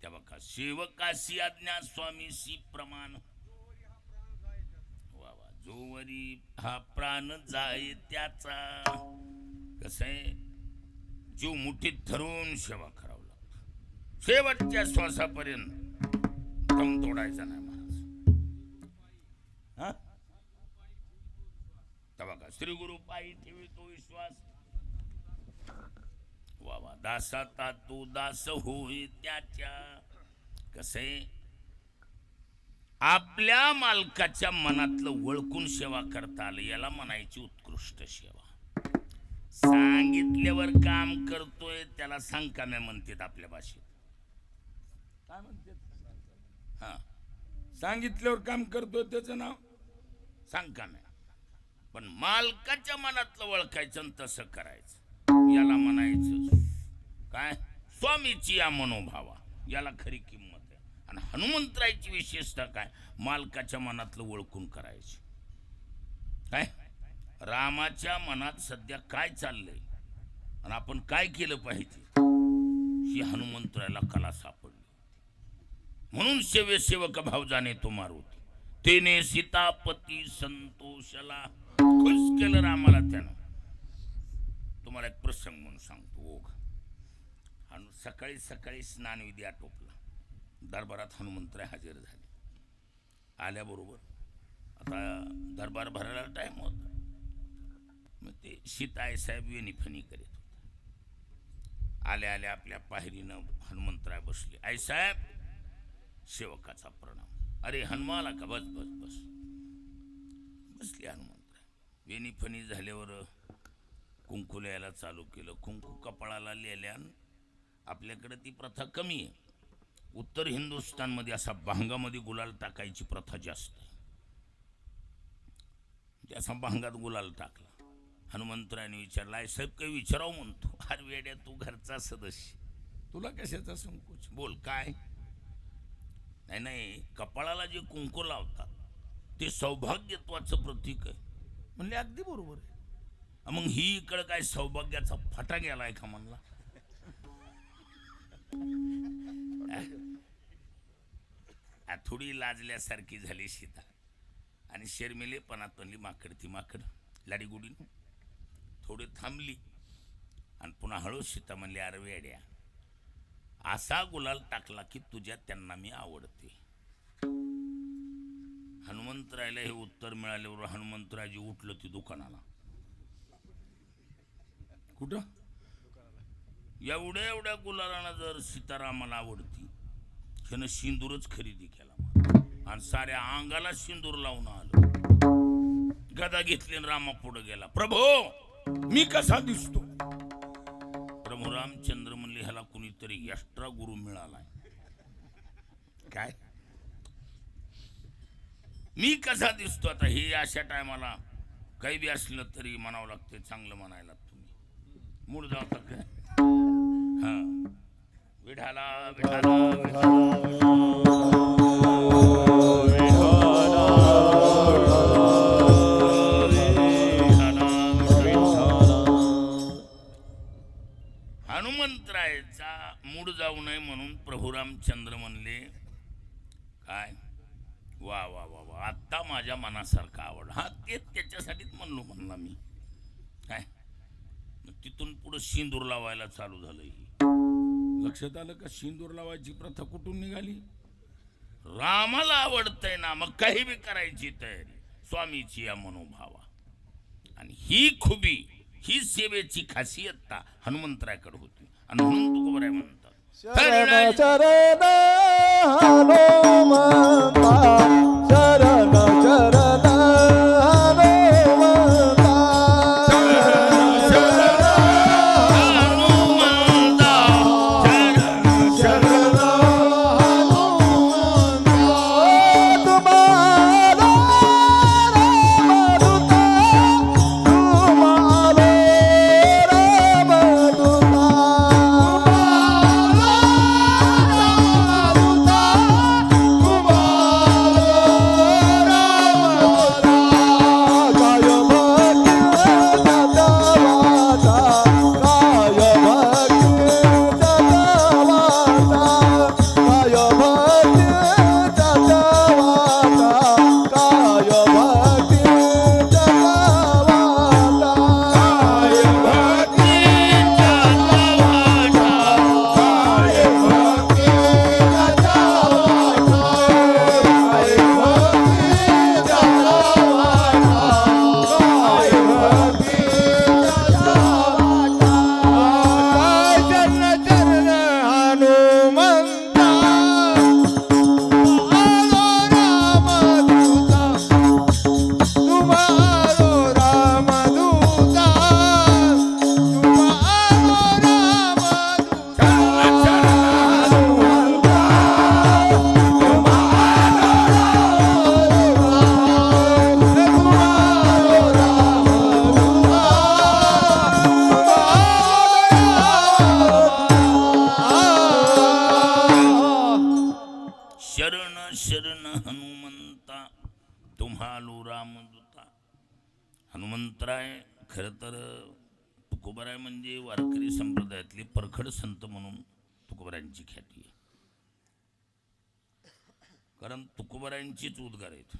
त्या बघा सेवकाशी आज्ञा स्वामीशी प्रमाण. वा वा. जोवरी हा प्राण जाय त्याचा. कसं आहे, जीव मुठीत धरून सेवा करावं लागतं. शेवटच्या श्वासापर्यंत दम तोडायचा नाही महाराज. हा बघा श्री गुरु पायी ठेवी तो विश्वास. वा वा. दासाता तो दास होय त्याच्या. कसे आपल्या मालकाच्या मनातलं वळकून सेवा करता आलं याला म्हणायची उत्कृष्ट सेवा. सांगितल्यावर काम करतोय त्याला सांगकाम्या म्हणतात आपल्या भाषेत. काय म्हणतात? हा, सांगितल्यावर काम करतोय त्याचं नाव सांगकाम्या. पण मालकाच्या मनातलं ओळखायचं आणि तसं करायचं याला म्हणायचं काय, स्वामीची या मनोभावा. याला खरी किंमत आहे. आणि हनुमंतरायची विशेषता काय, मालकाच्या मनातलं ओळखून करायची. काय रामाच्या मनात सध्या काय चाललंय आणि आपण काय केलं पाहिजे ही हनुमंतरायला कला सापडली. म्हणून सेवक भाव जाणे तो मारुती. तेने सीतापती संतोषला. खुश केलं रामाला त्यानं. तुम्हाला एक प्रसंग म्हणून सांगतो. ओघ सकाळी सकाळी स्नानविधी आटोपला. दरबारात हनुमंतराय हजर झाले. आल्याबरोबर आता दरबार भरायला टाइम होता. मग ते सीताई साहेब वेणीफणी करीत होते. आल्या आल्या आपल्या पायरीनं हनुमंतराय बसले. आई साहेब सेवकाचा प्रणाम. अरे हनुमाला का, बस बस बस. बसले हनुमंतराय. वेणीफणी झाल्यावर कुंकू लिहायला चालू केलं. कुंकू कपाळाला लिहिल्यान आपल्याकडे ती प्रथा कमी आहे. उत्तर हिंदुस्थानमध्ये असा भांगामध्ये गुलाल टाकायची प्रथा जास्त आहे. असा भांगात गुलाल टाकला. हनुमंतरायने विचारला, आई साहेब काही विचारावं म्हणतो. अरे वेड्या तू घरचा सदस्य, तुला कशाचा संकोच, बोल काय. नाही नाही, कपाळाला जे कुंकू लावतात ते सौभाग्यत्वाचं प्रतीक आहे. म्हणले अगदी बरोबर आहे. मग ही इकडं काय सौभाग्याचा फटा गेलाय का म्हणला. थोडी लाजल्यासारखी झाली सीता आणि शर्मिलेपणात म्हणली, माकड ती माकड लाडीगुडी. थोडी थांबली आणि पुन्हा हळू सीता म्हणली, अरे वेड्या असा गुलाल टाकला की तुझ्या त्यांना मी आवडते. हनुमंतरायला हे उत्तर मिळाल्यावर हनुमंतरायजी उठलं ती दुकानाला. कुठं एवढ्या एवढ्या गुलालानं जर सीतारामाला आवडती, त्यानं सिंदूरच खरेदी केला आणि साऱ्या अंगाला सिंदूर लावून आलं. गदा घेतली आणि रामा पुढे गेला. प्रभो मी कसा दिसतो. प्रभू रामचंद्र म्हणले, ह्याला कुणीतरी एक्स्ट्रा गुरु मिळालाय. काय मी कसा दिसतो. आता हे अशा टायमाला काही बी असलं तरी म्हणावं लागतं, चांगलं म्हणायला तुम्ही मूळ जाता काय. हा विढाला विढाला हनुमंतरायचा मूड जाऊ नये म्हणून प्रभू रामचंद्र म्हणले, काय वा वा वा वा, आत्ता माझ्या मनासारखं आवड. हा तेच त्याच्यासाठीच म्हणला मी. काय तिथून पुढे सिंदूर लावायला चालू झालं. ही लक्षात आलं का, सिंदूर लावायची प्रथा कुठून निघाली. रामाला आवडतंय ना, मग काही बी करायची तयारी. स्वामीची या मनोभावा. आणि ही खुबी, ही सेवेची खासियत हनुमंतरायकडे होती. आणि म्हणून तू बरं म्हणतात, शरण शरण हनुमंता, शरण शरण हनुमंता, शरण हनुमंता, शरण हनुमंता, शरण हनुमंता तुम्हालो रामदूता. हनुमंतराय खरं तर तुकोबराय म्हणजे वारकरी संप्रदायातले परखड संत म्हणून तुकोबरायांची ख्याती आहे. कारण तुकोबरायांचीच उद्गार आहेत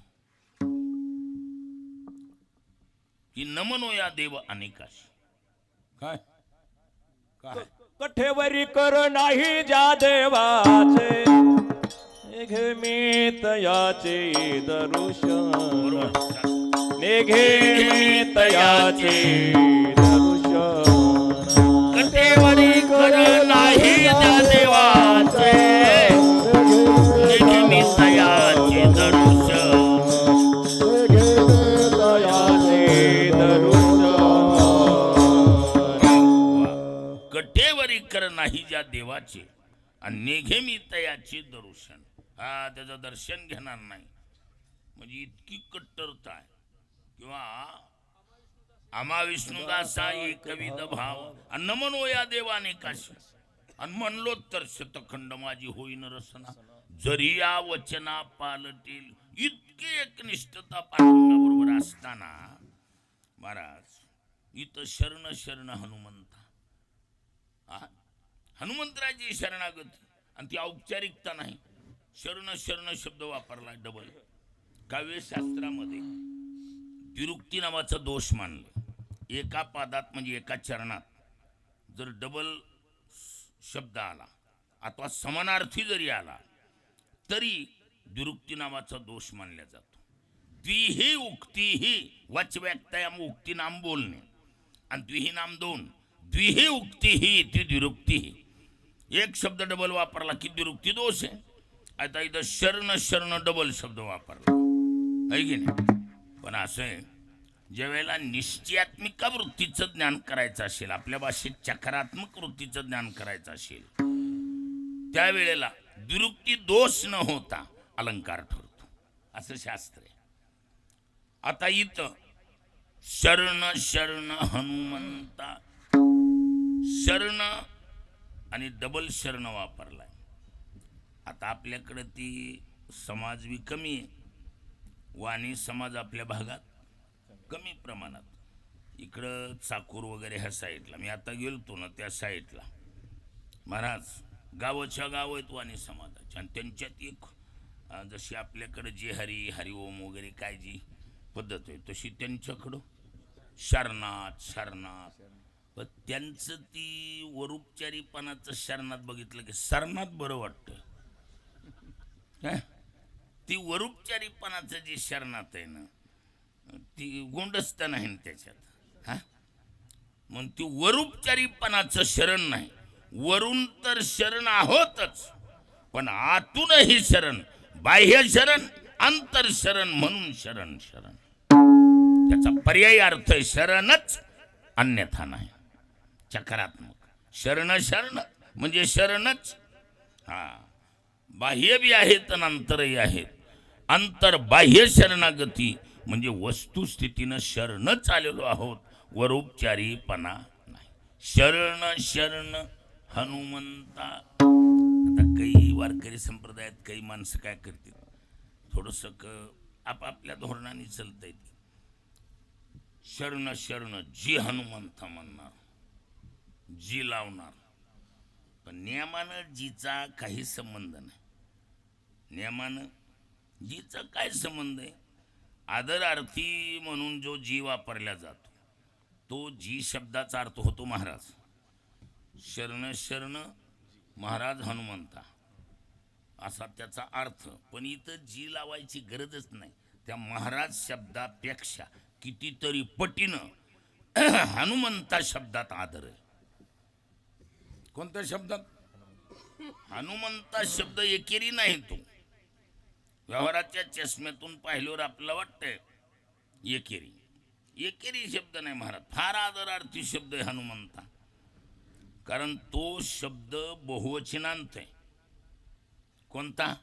की नमनो या देव अनेकाशी. काय काय कठेवरी कर नाही ज्या देवाचे निघे मी तयाचे दर्शन. बरोबर. निघे मी तयाचे दर्शन. कटेवरी कर नाही त्या देवाचे निघे तयाचे दर्शन. निघे तयाचे दर्शन. कटेवरी कर नाही ज्या देवाचे आणि निघे मी तयाचे दर्शन. हा त्याचं दर्शन घेणार नाही म्हणजे इतकी कट्टरता आहे. किंवा आम्हा विष्णुदासा एकविध भाव आणि नमनो या देवाने काशी आणि म्हणलो तर शतखंड माझी होईन रसना जरी या वचना पालटील. इतकी एकनिष्ठता पांडुरंगाबरोबर असताना महाराज इथं शरण शरण हनुमंता. हनुमंतराची शरणागती आणि ती औपचारिकता नाही. शरण शरण शब्द वापरला डबल. काव्यशास्त्रामध्ये द्विरुक्ती नावाचा दोष मानले. एका पादात म्हणजे एका चरणात जर डबल शब्द आला अथवा समानार्थी जरी आला तरी द्विरुक्ती नावाचा दोष मानला जातो. द्विही उक्तीही वचव्यक्तयम उक्ती नाम बोलणे आणि द्विही नाम दोन. द्विही उक्तीही ती द्विरुक्तीही. एक शब्द डबल वापरला की द्विरुक्ती दोष आहे. आता इथं शरण शरण डबल शब्द वापरला आहे की नाही. पण असं आहे ज्या वेळेला निश्चयात्मिक वृत्तीचं ज्ञान करायचं असेल आपल्या भाषेत चक्रात्मक वृत्तीचं ज्ञान करायचं असेल त्यावेळेला द्विरुक्ती दोष न होता अलंकार ठरतो असं शास्त्र आहे. आता इथं शरण शरण हनुमंता शरण आणि डबल शरण वापरलाय. आता आपल्याकडे ती समाज बी कमी आहे. वाणी समाज आपल्या भागात कमी प्रमाणात. इकडं चाकूर वगैरे ह्या साईडला मी आता गेलतो ना त्या साईडला महाराज गावाच्या गाव आहेत वाणी समाजाच्या आणि त्यांच्यात एक जशी आपल्याकडं जे हरिओम वगैरे काय जी पद्धत आहे तशी त्यांच्याकडं शरणात शरणात. पण त्यांचं ती वरुपचारीपणाचं शरणात बघितलं की शरणात बरं वाटतं. ती वरुपचारीपणाचं जे शरणात आहे ना ती गोंडसता नाही त्याच्यात. मग ती वरुपचारीपणाचं शरण नाही. वरून तर शरण आहोतच पण आतूनही शरण. बाह्य शरण अंतर शरण म्हणून शरण शरण. त्याचा पर्यायी अर्थ शरणच अन्यथा नाही. चक्रात्मक शरण शरण म्हणजे शरणच. बाह्य बी आहेत आणि अंतरही आहेत. अंतर बाह्य शरणागती म्हणजे वस्तुस्थितीनं शरणच आलेलो आहोत वरोपचारीपणा नाही. शरण शरण हनुमंता. आता काही वारकरी संप्रदायात काही माणसं काय करतील थोडंसं आपापल्या धोरणाने चालता येते. शरण शरण जी हनुमंत म्हणणार जी लावणार. पण नियमानं जीचा काही संबंध नाही. नियमानं जीचा काय संबंध आहे. आदरार्थी म्हणून जो जी वापरला जातो तो जी शब्दाचा अर्थ होतो महाराज. शरण शरण महाराज हनुमंता असा त्याचा अर्थ. पण इथं जी लावायची गरजच नाही. त्या महाराज शब्दापेक्षा कितीतरी पटीनं हनुमंता शब्दात आदर आहे. कोणत्या शब्दात. हनुमंता शब्द एकेरी नाही. तो व्यवहाराच्या चष्म्यातून पाहिल्यावर आपल्याला वाटतंय एकेरी. एकेरी शब्द नाही महाराज. फार आदरार्थी शब्द आहे हनुमंता. कारण तो शब्द बहुवचनांत आहे. कोणता.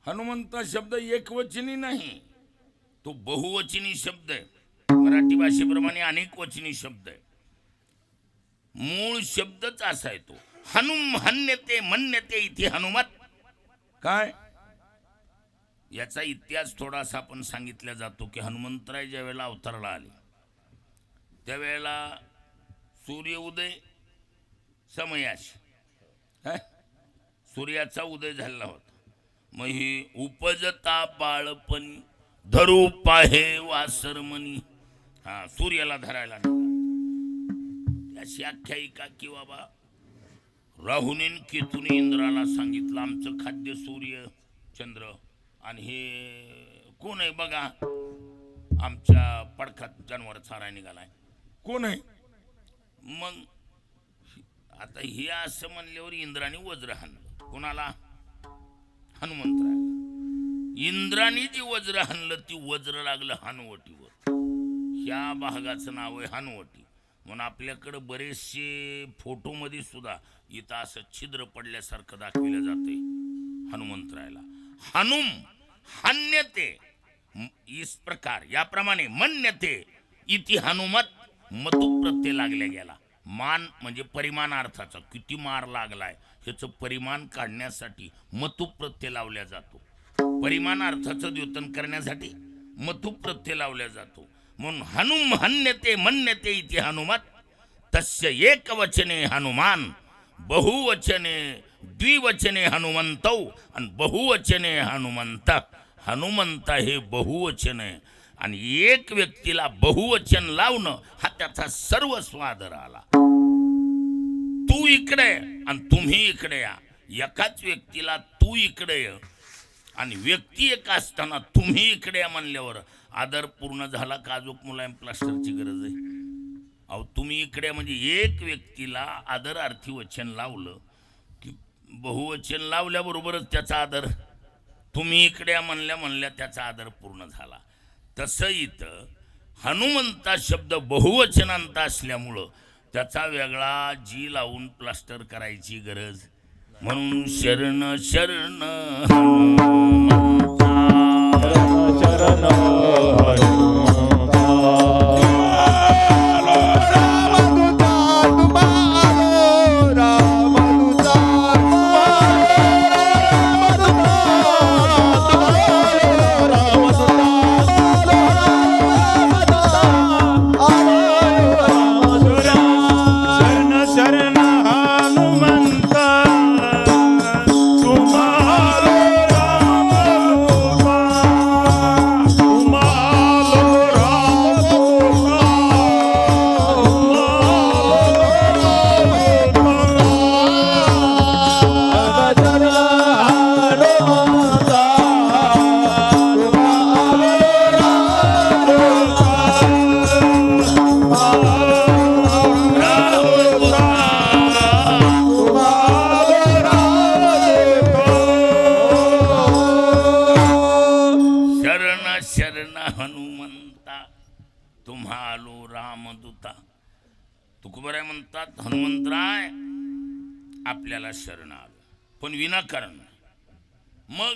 हनुमंता शब्द एकवचनी नाही. तो बहुवचनी शब्द आहे. मराठी भाषेप्रमाणे अनेक वचनी शब्द आहे. मूळ शब्दच असा आहे तो. हनुम हन्यते मन्यते इथे हनुमत. काय याचा इतिहास थोडासा आपण सांगितला जातो की हनुमंतराय ज्या वेळेला अवताराला आले त्यावेळेला सूर्य उदय समयाशी सूर्याचा उदय झाला होता. मग ही उपजता बाळपणी धरू पाहे वासरमणी. सूर्याला धरायला अशी आख्यायिका की बाबा राहुनीन केतुनी इंद्राला सांगितलं आमचं खाद्य सूर्य चंद्र आणि हे कोण आहे बघा आमच्या पडखात जनावर चाराय निघालाय कोण आहे. मग आता हे असं म्हणल्यावर इंद्राने वज्र हाणलं. कोणाला? हनुमंतराला. इंद्राने जी वज्र हाणलं ती वज्र लागलं हनुवटीवर. ह्या भागाचं नाव आहे हनुवटी. म्हणून आपल्याकडे बरेचसे फोटोमध्ये सुद्धा इथं असं छिद्र पडल्यासारखं दाखविलं जाते हनुमंतरायला. हनुम हन्यते इस प्रकार याप्रमाणे मन्यते इति हनुमत मतू प्रत्यय लागल्या गेला. मान म्हणजे परिमाणार्थाचा किती मार लागलाय ह्याचं परिमाण काढण्यासाठी मतू प्रत्यय लावल्या जातो. परिमाणार्थाचं द्योतन करण्यासाठी मतू प्रत्यय लावल्या जातो. म्हणून हनुम हन्यते मन्यते इति हनुमत तस्य एकवचने हनुमान बहुवचने द्विवचने हनुमंतौ आणि बहुवचने हनुमंत. हनुमंत हे बहुवचन आहे आणि एक व्यक्तीला बहुवचन लावणं हा त्याचा सर्वस्व आदर आला. तू इकडे आणि तुम्ही इकडे या. एकाच व्यक्तीला तू इकडे आणि व्यक्ती एक असताना तुम्ही इकडे या म्हणल्यावर आदर पूर्ण झाला. काजूक मुलायम प्लास्टरची गरज आहे. अहो तुम्ही इकडे म्हणजे एक व्यक्तीला आदरार्थी वचन लावलं की बहुवचन लावल्याबरोबरच त्याचा आदर. तुम्ही इकडे म्हणल्या त्याचा आदर पूर्ण झाला. तसं इथं हनुमंता शब्द बहुवचनांत असल्यामुळं त्याचा वेगळा जी लावून प्लास्टर करायची गरज. म्हणून शरण शरण हनुमंता शरण तुकोबराय म्हणतात हनुमंतराय आपल्याला शरण आलो पण विनाकारण. मग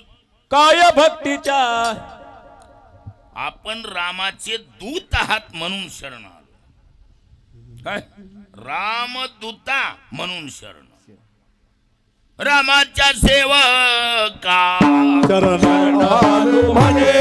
काय भक्तीच्या आपण रामाचे दूत आहात म्हणून शरण आलो. काय रामदूता म्हणून शरण. रामाच्या सेवका शरण आलो म्हणे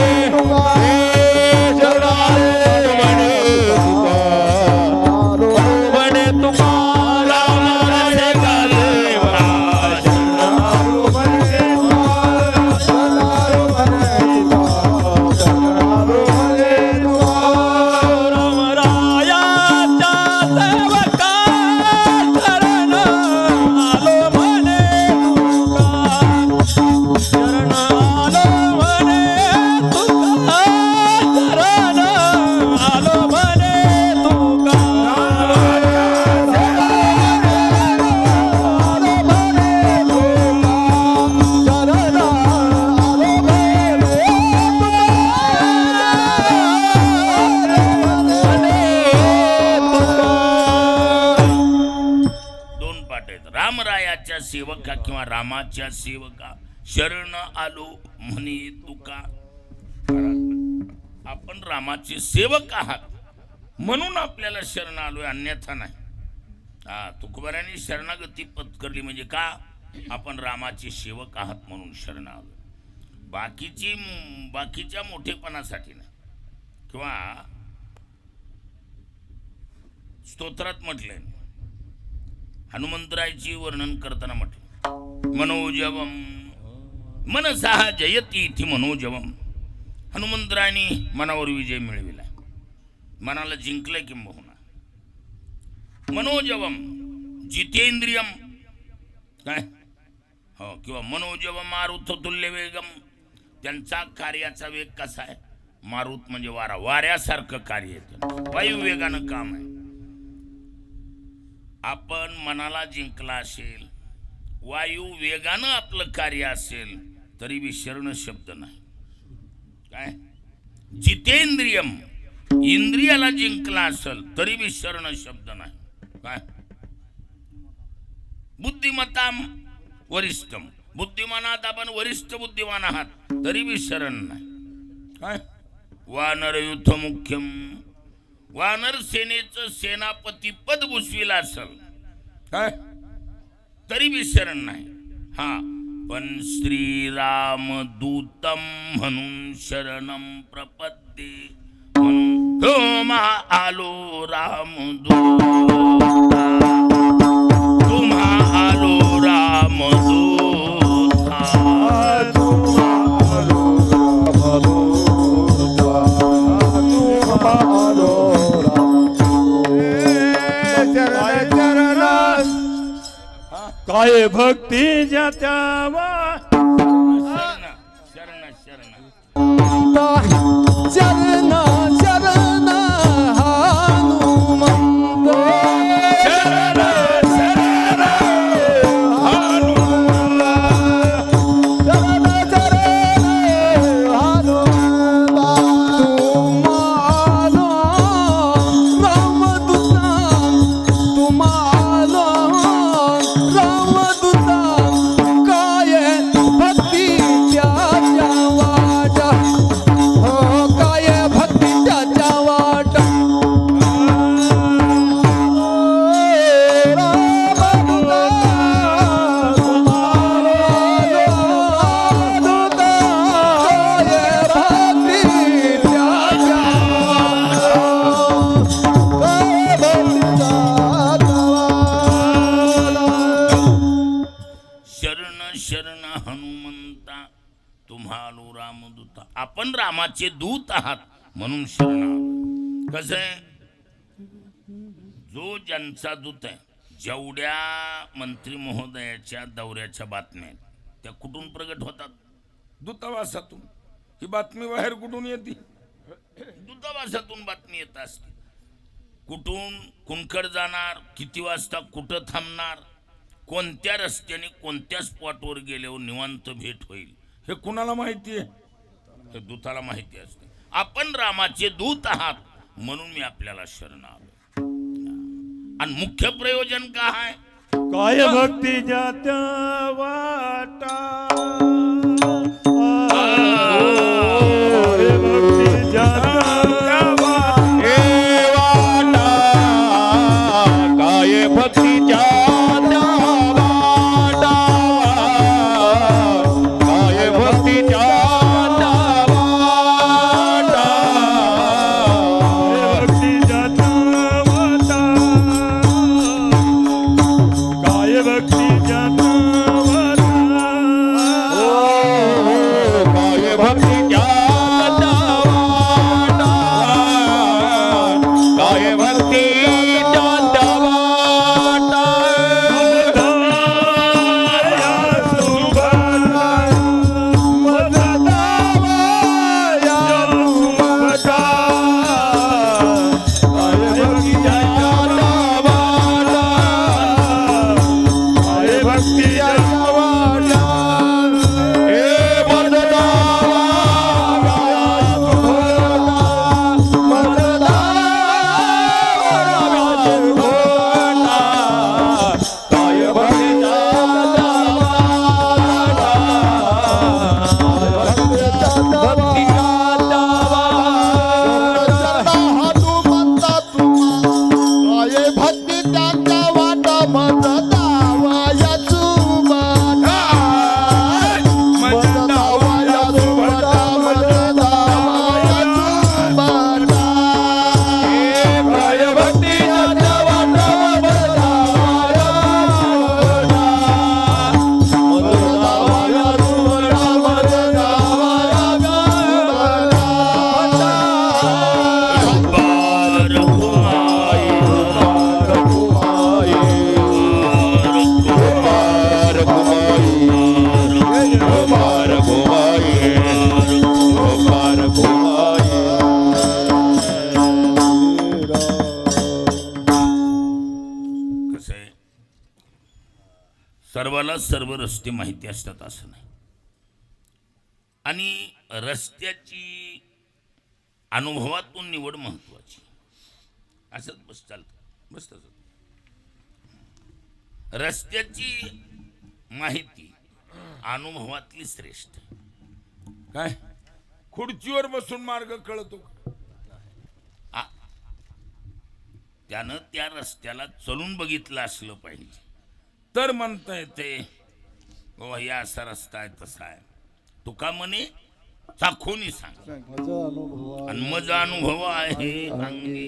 सेवका किंवा रामाच्या सेवका शरण आलो म्हणे तुका. आपण रामाचे सेवक आहात म्हणून आपल्याला शरण आलोय अन्यथा नाही. तुकोबारांनी शरणागती पत्करली म्हणजे का आपण रामाचे सेवक आहात म्हणून शरण आलो. बाकीच्या मोठेपणासाठी नाही. किंवा स्तोत्रात म्हटलंय, हनुमंतरायची वर्णन करताना म्हटलं, मनोजवम मनसा जयती इति मनोजवम. हनुमंतरायनी मनावर विजय मिळविला, मनाला जिंकलंय किंबहुना. मनोजवम जितेंद्रियम काय हो, किंवा मनोजवम मारुत तुल्य वेगम. त्यांचा कार्याचा वेग कसा आहे? मारुत म्हणजे वारा, वाऱ्यासारखं कार्य आहे, वायू वेगानं काम आहे. आपण मनाला जिंकला असेल, वायू वेगानं आपलं कार्य असेल, तरी बी शरण शब्द नाही. काय जितेंद्रियम, इंद्रियाला जिंकला असेल तरी बी शरण शब्द नाही. काय बुद्धिमत्ताम वरिष्ठम, बुद्धिमानात आपण वरिष्ठ बुद्धिमान आहात तरी बी शरण नाही. काय वानर युद्ध मुख्यम, वानर सेनेचं सेनापती पद भूषविला असेल काय तरी बी शरण नाही. हा पण श्रीराम दूतम म्हणून शरणम प्रपद्ये, म्हणून तुम्हा आलो रामदूता, तुम्हा आलो रामदूता, काय भक्ती ज्याच्यावा शरण शरण शरण चरण चरण हनुमंत, शरण शरण हनुमंत, चरण चरण हनुमंत. तुम्हालो रामदूता, तुम्हालो रामदूता, काय भक्ती त्याच्या वाट, हो काय भक्ती त्याच्या वाट. रामदूता तुम्हालो रामदूता, काय भक्ती त्याच्या वाट, काय भक्ती त्याच्या वाट. शरण शरण हनुमंता, तुम्हालो रामदूता. आपण रामाचे दूत आहात म्हणून शरण आलो. कसं आहे, जो ज्यांचा दूत आहे, जेवढ्या मंत्री महोदयाच्या दौऱ्याच्या बातम्या आहेत त्या कुठून प्रगट होतात? दूतावासातून. ही बातमी बाहेर कुठून येते? दूतावासातून बातमी येत असते. कुठून कुणकड जाणार, किती वाजता कुठं थांबणार, कोणत्या रस्त्याने कोणत्या स्पॉटवर गेल्यावर निवांत भेट होईल, हे कुणाला माहिती आहे? हे दूताला माहिती असते. आपण रामाचे दूत आहात म्हणून मी आपल्याला शरण आलो. आणि मुख्य प्रयोजन काय आहे? काय भक्ती ज्याच्या वाटा, काय भक्ती ज्याच्या वाटा, काय भक्तीच्या वाटा, काय भक्तीच्या वाटा, भक्तीच्या वाटा, काय भक्तीच्या वाटा. सर्वाला सर्व रस्ते माहिती असतात असं नाही. आणि रस्त्याची अनुभवातून निवड महत्वाची. असंच बस चालतं बस तसं. रस्त्याची माहिती अनुभवातली श्रेष्ठ. काय खुर्चीवर बसून मार्ग कळतो का? त्यानं त्या रस्त्याला चलून बघितलं असलं पाहिजे तर म्हणता येते बाबा या असा रस्ता आहे तसा आहे. तुका म्हणे चाखून सांग माझा अनुभव आणि माझा अनुभव आहे अंगी.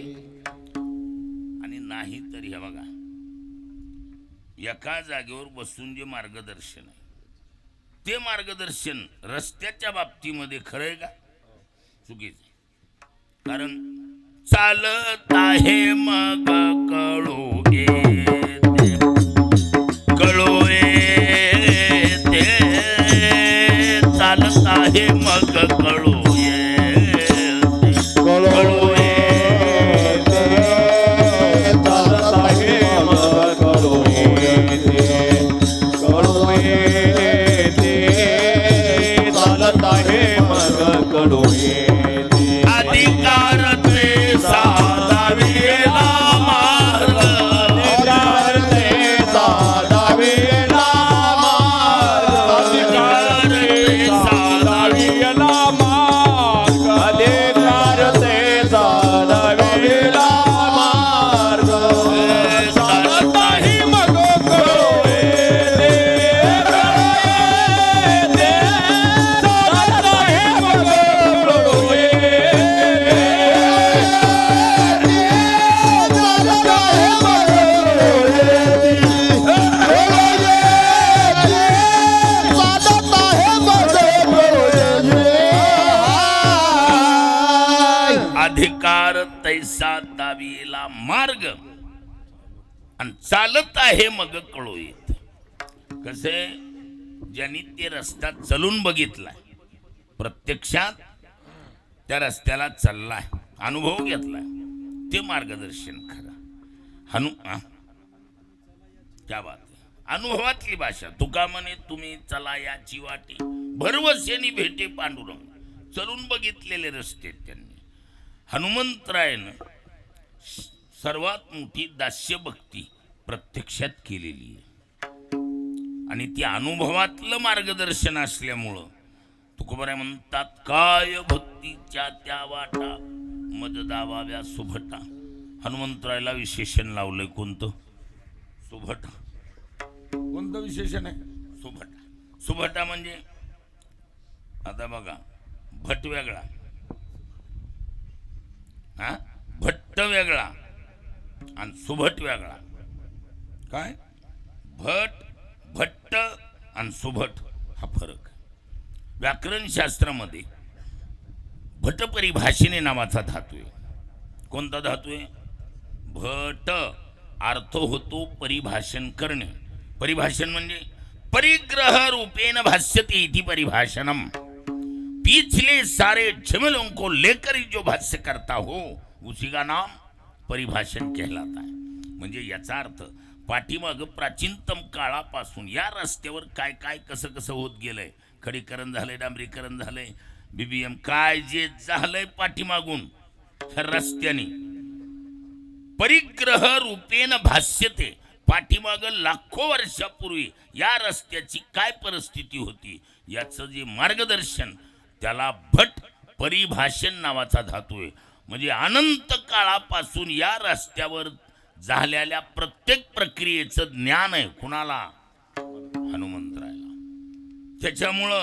आणि नाही तरी हे बघा एका जागेवर बसून जे मार्गदर्शन आहे ते मार्गदर्शन रस्त्याच्या बाबतीमध्ये खरं आहे का चुकीचं? कारण चालत आहे मग कळू येते कळू येते चालत आहे मग कळू येते कळू येते चालत आहे मग कळू येते कळू येते चालत आहे मग कळू येते अधिकार ते साधा वेला मार्ग अधिकार ते साधा वेला मार्ग अधिकार ते साधा वेला मार्ग अधिकार ते साधा वेला मार्ग चालत आहे मग कळू येते चालत आहे मग कळू येते अधिकार तैसा दावीला मार्ग आणि चालत आहे मग कळू येत. कसे ज्यांनी ते रस्ता चलून बघितलाय प्रत्यक्षात त्या रस्त्याला चाललाय अनुभव घेतलाय ते मार्गदर्शन खरं. क्या बात आहे. अनुभवातली भाषा. तुका म्हणे तुम्ही चला याची वाटी भरवसेनी भेटे पांडुरंग. चलून बघितलेले रस्ते त्यांनी. हनुमंतरायनं सर्वात मोठी दास्यभक्ती प्रत्यक्षात केलेली आहे आणि ती अनुभवातलं मार्गदर्शन असल्यामुळं तुकोबाराय म्हणतात काय भक्तीच्या त्या वाटा मद दावाव्या सुभटा. हनुमंतरायला विशेषण लावलंय कोणतं? सुभटा. कोणतं विशेषण आहे? सुभटा. सुभटा म्हणजे आता बघा भट वेगळा हा भट्ट वेगळा आणि सुभट वेगळा. काय भट्ट आणि सुभट हा फरक. व्याकरण शास्त्रामध्ये भट परिभाषेने नावाचा धातू आहे. कोणता धातू आहे? भट. अर्थ होतो परिभाषण करणे. परिभाषण म्हणजे परिग्रह रूपेण भाष्यते इति परिभाषणम. पिछले सारे झमेलों को लेकर जो भाष्य करता हो उसी का नाम परिभाषण कहलाता है. म्हणजे याचा अर्थ पाठीमाग प्राचीनतम काळापासून या रस्त्यावर काय काय कसं कसं होत गेलंय. खडीकरण झालंय, डांबरीकरण झालंय, BBM काय जे झालंय पाठीमागून रस्त्याने परिग्रह रूपेण भाष्यते. पाठीमाग लाखो वर्षापूर्वी या रस्त्याची काय परिस्थिती होती याचं जे मार्गदर्शन त्याला भट परिभाषण नावाचा धातू आहे. म्हणजे अनंत काळापासून या रस्त्यावर झालेल्या प्रत्येक प्रक्रियेचं ज्ञान आहे कुणाला? हनुमंतरायला. त्याच्यामुळं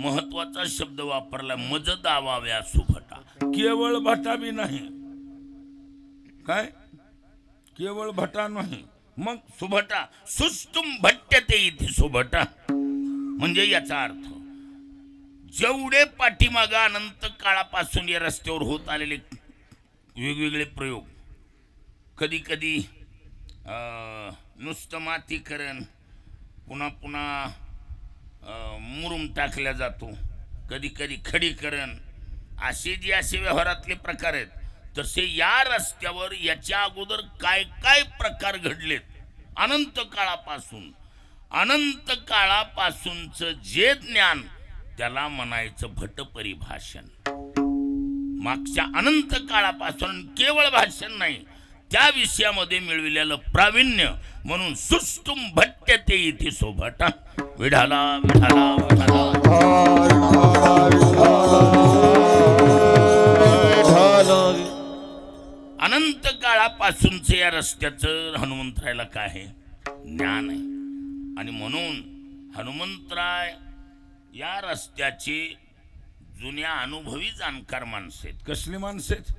महत्वाचा शब्द वापरला मज दावाव्या सुभटा. केवळ भटा बी नाही. काय केवळ भटा नाही मग सुभटा सुस्तुम भट्यते इथे सुभटा. म्हणजे याचा अर्थ जेवढे पाठीमाग अनंत काळापासून या रस्त्यावर होत आलेले वेगवेगळे प्रयोग, कधी कधी नुसतं मातीकरण, पुन्हा पुन्हा मुरुम टाकल्या जातो, कधी कधी खडीकरण, असे जे असे व्यवहारातले प्रकार आहेत तसे या रस्त्यावर याच्या अगोदर काय काय प्रकार घडलेत अनंत काळापासून अनंत काळापासूनचं जे ज्ञान त्याला म्हणायचं भट परिभाषण. मागच्या अनंत काळापासून केवळ भाषण नाही, त्या विषयामध्ये मिळविलेलं प्रावीण्य म्हणून सुष्टुम भट्ट्यते इति सोभट. विढाला विढाला विढाला. अनंत काळापासूनच या रस्त्याचं हनुमंतरायला काय आहे? ज्ञान आहे. आणि म्हणून हनुमंतराय या रस्त्याचे जुन्या अनुभवी जाणकार माणसं आहेत. कसली माणसं आहेत?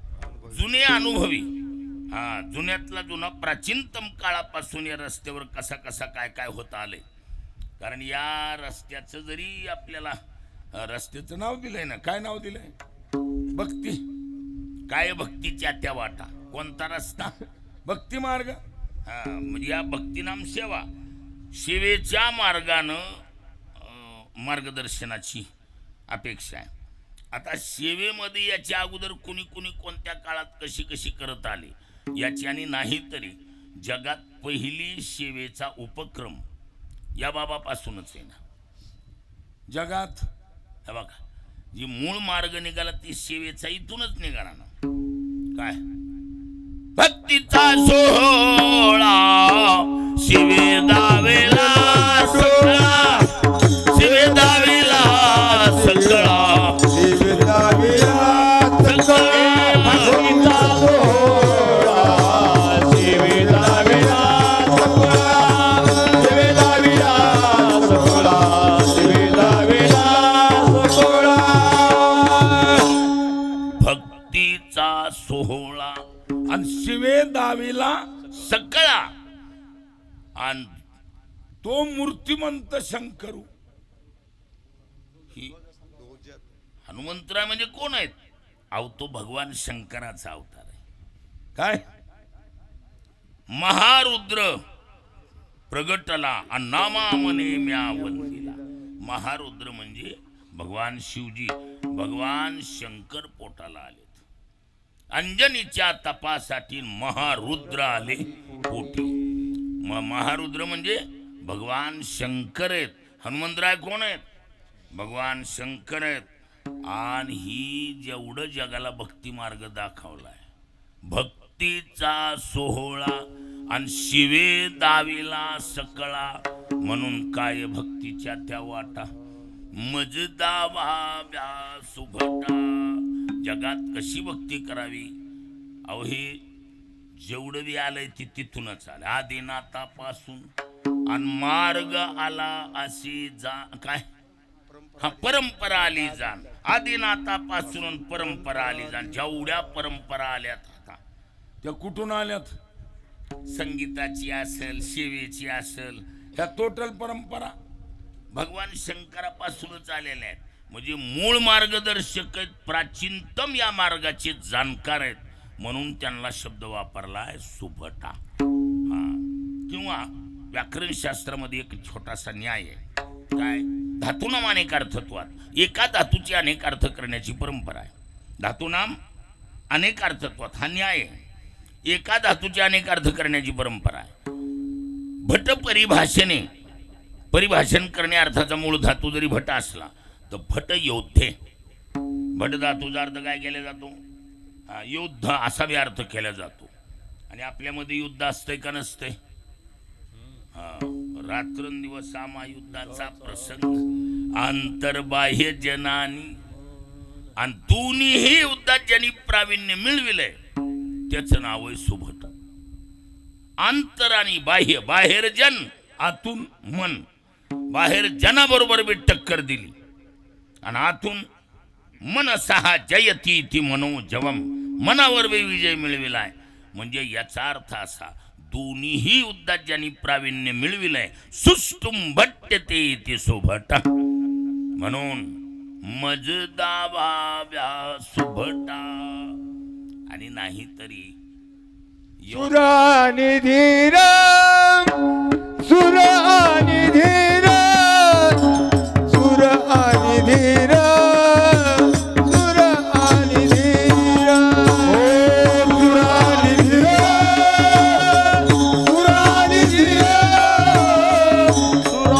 जुने अनुभवी. जुन्यातला जुना प्राचीनतम काळापासून या रस्त्यावर कसा कसा काय काय होत आले. कारण या रस्त्याचं जरी आपल्याला रस्त्याचं नाव दिलंय ना, काय नाव दिलंय? भक्ती. काय भक्तीच्या त्या वाटा. कोणता रस्ता? भक्ती मार्ग. म्हणजे या भक्तीनाम सेवा, सेवेच्या मार्गानं मार्गदर्शनाची अपेक्षा आहे. आता सेवेमध्ये याच्या अगोदर कुणी कुणी कोणत्या काळात कशी कशी करत आले याची, आणि नाही तरी जगात पहिली सेवेचा उपक्रम या बाबापासूनच आहे ना जगात. हे बघा, जी मूळ मार्ग निघाला ती सेवेचा इथूनच निघाला ना. काय? भक्तीचा सोहळा शिवे दावेला सगळा, शिवे दावेला सगळा, भक्तीचा सोहळा आणि शिवे दावीला सगळा. आणि तो मूर्तिमंत शंकरू. ही हनुमंतराय म्हणजे कोण आहेत? अहो, तो भगवान शंकराचा अवतार आहे. काय? महारुद्र प्रगटला आणि नामा मने म्या वंदिला. महारुद्र म्हणजे भगवान शिवजी, भगवान शंकर पोटाला आलेत. अंजनीच्या तपासाठी महारुद्र आले पोटी. महारुद्र म्हणजे भगवान शंकर आहेत. हनुमंतराय कोण आहेत? भगवान शंकर आहेत. आणि ही जेवढं जगाला भक्ती मार्ग दाखवलाय, भक्तीचा सोहळा आणि शिवे दाविला सकळा, म्हणून काय भक्तीच्या त्या वाटा मज दावा सुभटा. जगात कशी भक्ती करावी? अहो, हे जेवढं बी आलंय ती तिथूनच आलं. आदिनाथापासून आणि मार्ग आला अशी जा काय परंपरा आली जाण. आदिनाथापासून परंपरा आली जाण. जेवढ्या परंपरा आल्यात आता त्या कुठून आल्यात? संगीताची असेल, सेवेची असेल, ह्या टोटल परंपरा भगवान शंकरापासूनच आलेल्या आहेत. म्हणजे मूळ मार्गदर्शक आहेत, प्राचीनतम या मार्गाचे जाणकार आहेत. म्हणून त्यांना शब्द वापरला आहे सुभटा. किंवा व्याकरणशास्त्रामध्ये एक छोटासा न्याय आहे. काय? धातूनाम अनेक अर्थत्वात एका धातूचे अनेक अर्थ करण्याची परंपरा आहे. धातूनाम अनेक अर्थत्वात हा न्याय आहे. एका धातूचे अनेक अर्थ करण्याची परंपरा आहे. भट परिभाषेने परिभाषण करणे अर्थाचा मूळ धातू जरी भट असला तर भट योद्धे. भट धातूचा अर्थ काय केला जातो? युद्ध असा बी अर्थ केला जातो. आणि आपल्यामध्ये युद्ध असतंय का नसतंय? रात्रंदिवस आमा युद्धाचा प्रसंग आंतरबाह्य जनानी. आणि दोन्हीही युद्धात ज्यांनी प्रावीण्य मिळविलंय त्याचं नाव आहे सुभट. आंतर आणि बाह्य. बाहेर जन, आतून मन. बाहेर जनाबरोबर बी टक्कर दिली आणि आतून मन सहा जयती इति मनोजवम. मनावर बी विजय मिळविलाय. म्हणजे याचा अर्थ असा, दोन्हीही युद्धात ज्यांनी प्रावीण्य मिळविलंय सुष्टुम भट्ट्यते इति सोभटा. म्हणून मज दावा सुभटा. आणि नाही तरी सुर आणि धीर, सुर आणि धीर, सुर आणि धीर, सुर आणि धीर, ओ सुर आणि धीर, सुर आणि धीर, सुर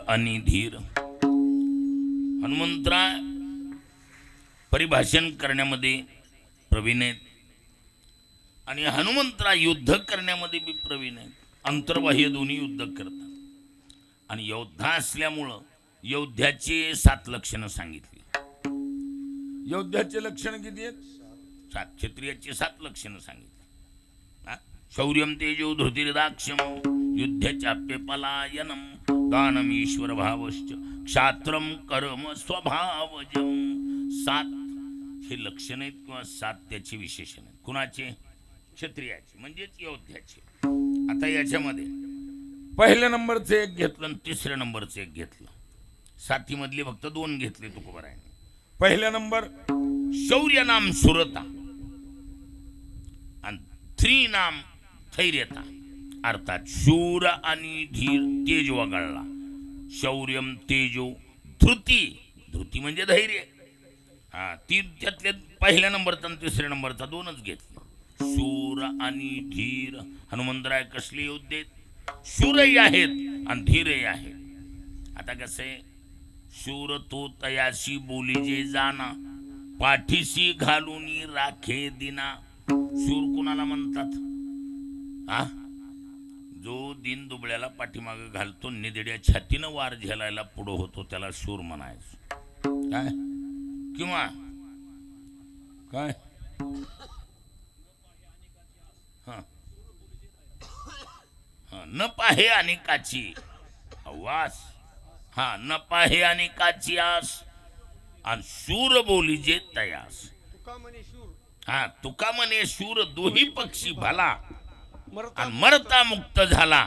आणि धीर. हनुमंतराय परिभाषण करण्यामध्ये प्रवीण आहेत आणि हनुमंतराय युद्ध करण्यामध्ये बी प्रवीण आहेत. अंतर्बाह्य दोन्ही युद्ध करतात आणि योद्धा असल्यामुळं योद्ध्याचे 7 लक्षणं सांगितली. योद्ध्याचे लक्षण किती आहेत? 7. क्षत्रियाची 7 लक्षणं सांगितली. शौर्यम तेजो धृतिर्दाक्ष्यम युद्धचाप्य पलायनम दानम ईश्वर भावश्च क्षात्रम कर्म स्वभावजम. 7 हे लक्षण आहेत किंवा 7 त्याचे विशेषण आहेत. कुणाचे? क्षत्रियाचे म्हणजेच योद्ध्याचे. आता याच्यामध्ये पहिल्या नंबरचे एक घेतलं आणि 3ऱ्या नंबरचं एक घेतलं. 7 मधले फक्त 2 घेतले तुकोबारायने. पहिला नंबर शौर्य नाम सुरता आणि 3 नाम धैर्यता. अर्थात शूर आणि धीर तेज वगळला. शौर्यम तेजो धृती. धृती म्हणजे धैर्य. त्यातले पहिल्या नंबरचा आणि 3ऱ्या नंबरचा 2च घेतले. शूर आणि धीर. हनुमंतराय कसले योद्धे? शूरही आहेत आणि धीरही आहेत. आता कसे? शूर तो तयाशी बोली जे जाना पाठीशी घालून राखे दिना. शूर कुणाला म्हणतात? जो दिन दुबळ्याला पाठीमागे घालतो, निधड्या छातीनं वार झेलायला पुढं होतो त्याला शूर म्हणायचं. काय किंवा काय न पाहे आणि काची वास. न पाहे आणि काची आस आणि शूर बोली जे तयास. तुका म्हणे शूर दोही पक्षी भला आणि मरता मुक्त झाला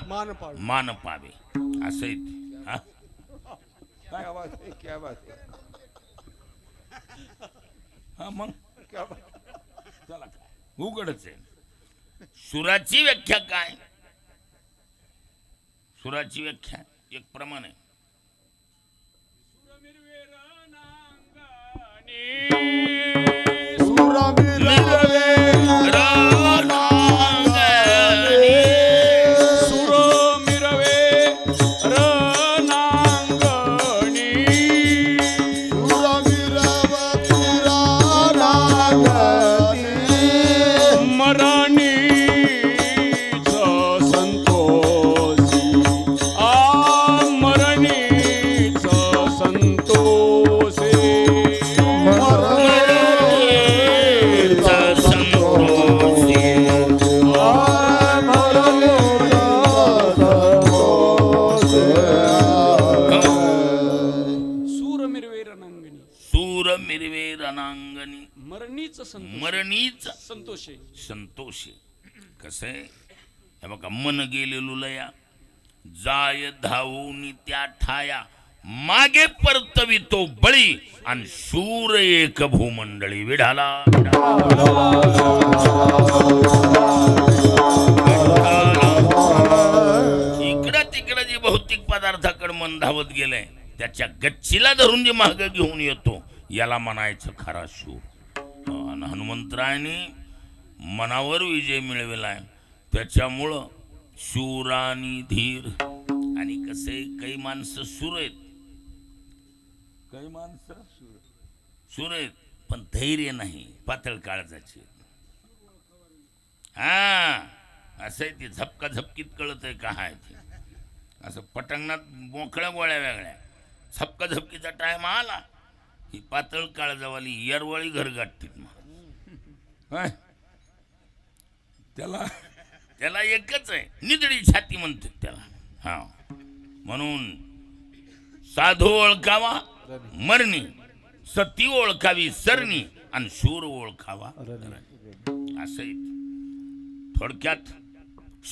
मान पावे. असं आहे ते. क्या बात आहे, क्या बात आहे. मग चला काय उघडच आहे. सुराची व्याख्या काय? सुराची व्याख्या एक प्रमाण आहे. मरणीच संतोष. कसे? हे बघा, मन गेलेलो लया जाय धावून त्या ठाया मागे परतवितो बळी आणि शूर एक भूमंडळी विढाला. इकडं तिकडं जे भौतिक पदार्थाकडे मन धावत गेलंय त्याच्या गच्चीला धरून जे मागे घेऊन येतो याला म्हणायचं खरा शूर. हनुमंतरायने मनावर विजय मिळवलाय त्याच्यामुळं शूर आणि धीर. आणि कसे? काही माणसं शूर आहेत, काही माणसं शूर आहेत पण धैर्य नाही, पातळ काळजाची. असं आहे ते. झपका झपकीत कळत आहे का आहे ते. असं पटंगणात मोकळ्या गोळ्या वेगळ्या. झपका झपकीचा टाइम आला ही पातळ काळजावाली येरवळी घर गाठतील. त्याला एकच आहे, निदडी छाती म्हणतात त्याला. म्हणून साधू ओळखावा मरणी, सती ओळखावी सरणी आणि शूर ओळखावा. असं थोडक्यात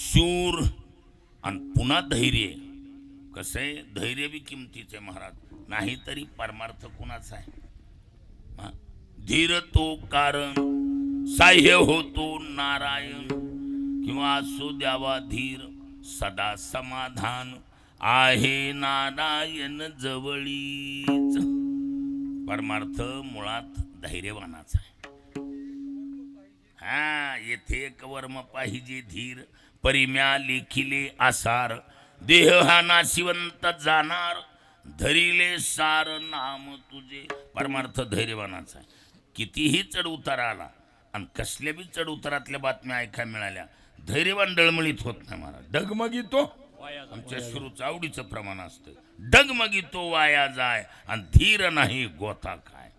शूर आणि पुन्हा धैर्य. कसं आहे? धैर्य बी किमतीचे महाराज. नाही तरी परमार्थ कुणाचा आहे? धीर तो कारण साह्य होतो नारायण किंवा असो द्यावा धीर सदा समाधान आहे नारायण जवळीच. परमार्थ मुळात धैर्यवानाचा आहे. येथे एक वर्म पाहिजे धीर परिम्या लेखिले आसार. देह हा नाशिवंत जाणार धरिले सार नाम तुझे. परमार्थ धैर्यवानाचा आहे. कितीही चढ उतार आला आणि कसल्या बी चढ उतारातल्या बातम्या ऐकायला मिळाल्या, धैर्यवान डळमळीत होत नाही महाराज. डगमगितो आमच्या श्रोच आवडीचं प्रमाण असतं. डगमगितो वाया जाय आणि धीर नाही गोता काय.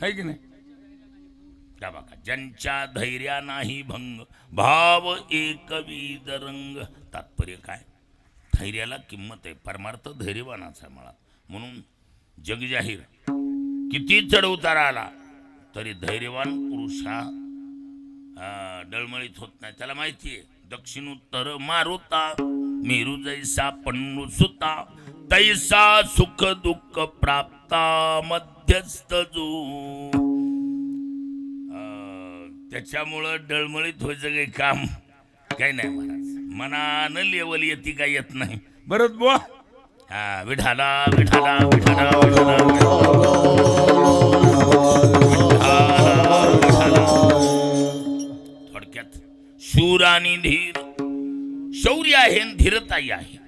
है की नाही? त्या बघा, ज्यांच्या धैर्या नाही भंग, भाव एकविध रंग. तात्पर्य काय? धैर्याला किंमत आहे. परमार्थ धैर्यवानाचा आहे मुळात. म्हणून जग जाहीर, किती चढ उतार आला तरी धैर्यवान पुरुष हा डळमळीत होत नाही. त्याला माहिती आहे, दक्षिण उत्तर मारुता, मेरू जैसा पन्नू सुता, तैसा सुख दुःख प्राप्ता मध्यस्थ जो. त्याच्यामुळं डळमळीत व्हायचं काही काम काही नाही महाराज. मनानं लेवल येते काय येत नाही. बरं बुवा, हा, विठाला विठाला विठाला विठाला विठाला. थोडक्यात शूर आणि धीर, शौर्य आहे आणि धीरताही आहे.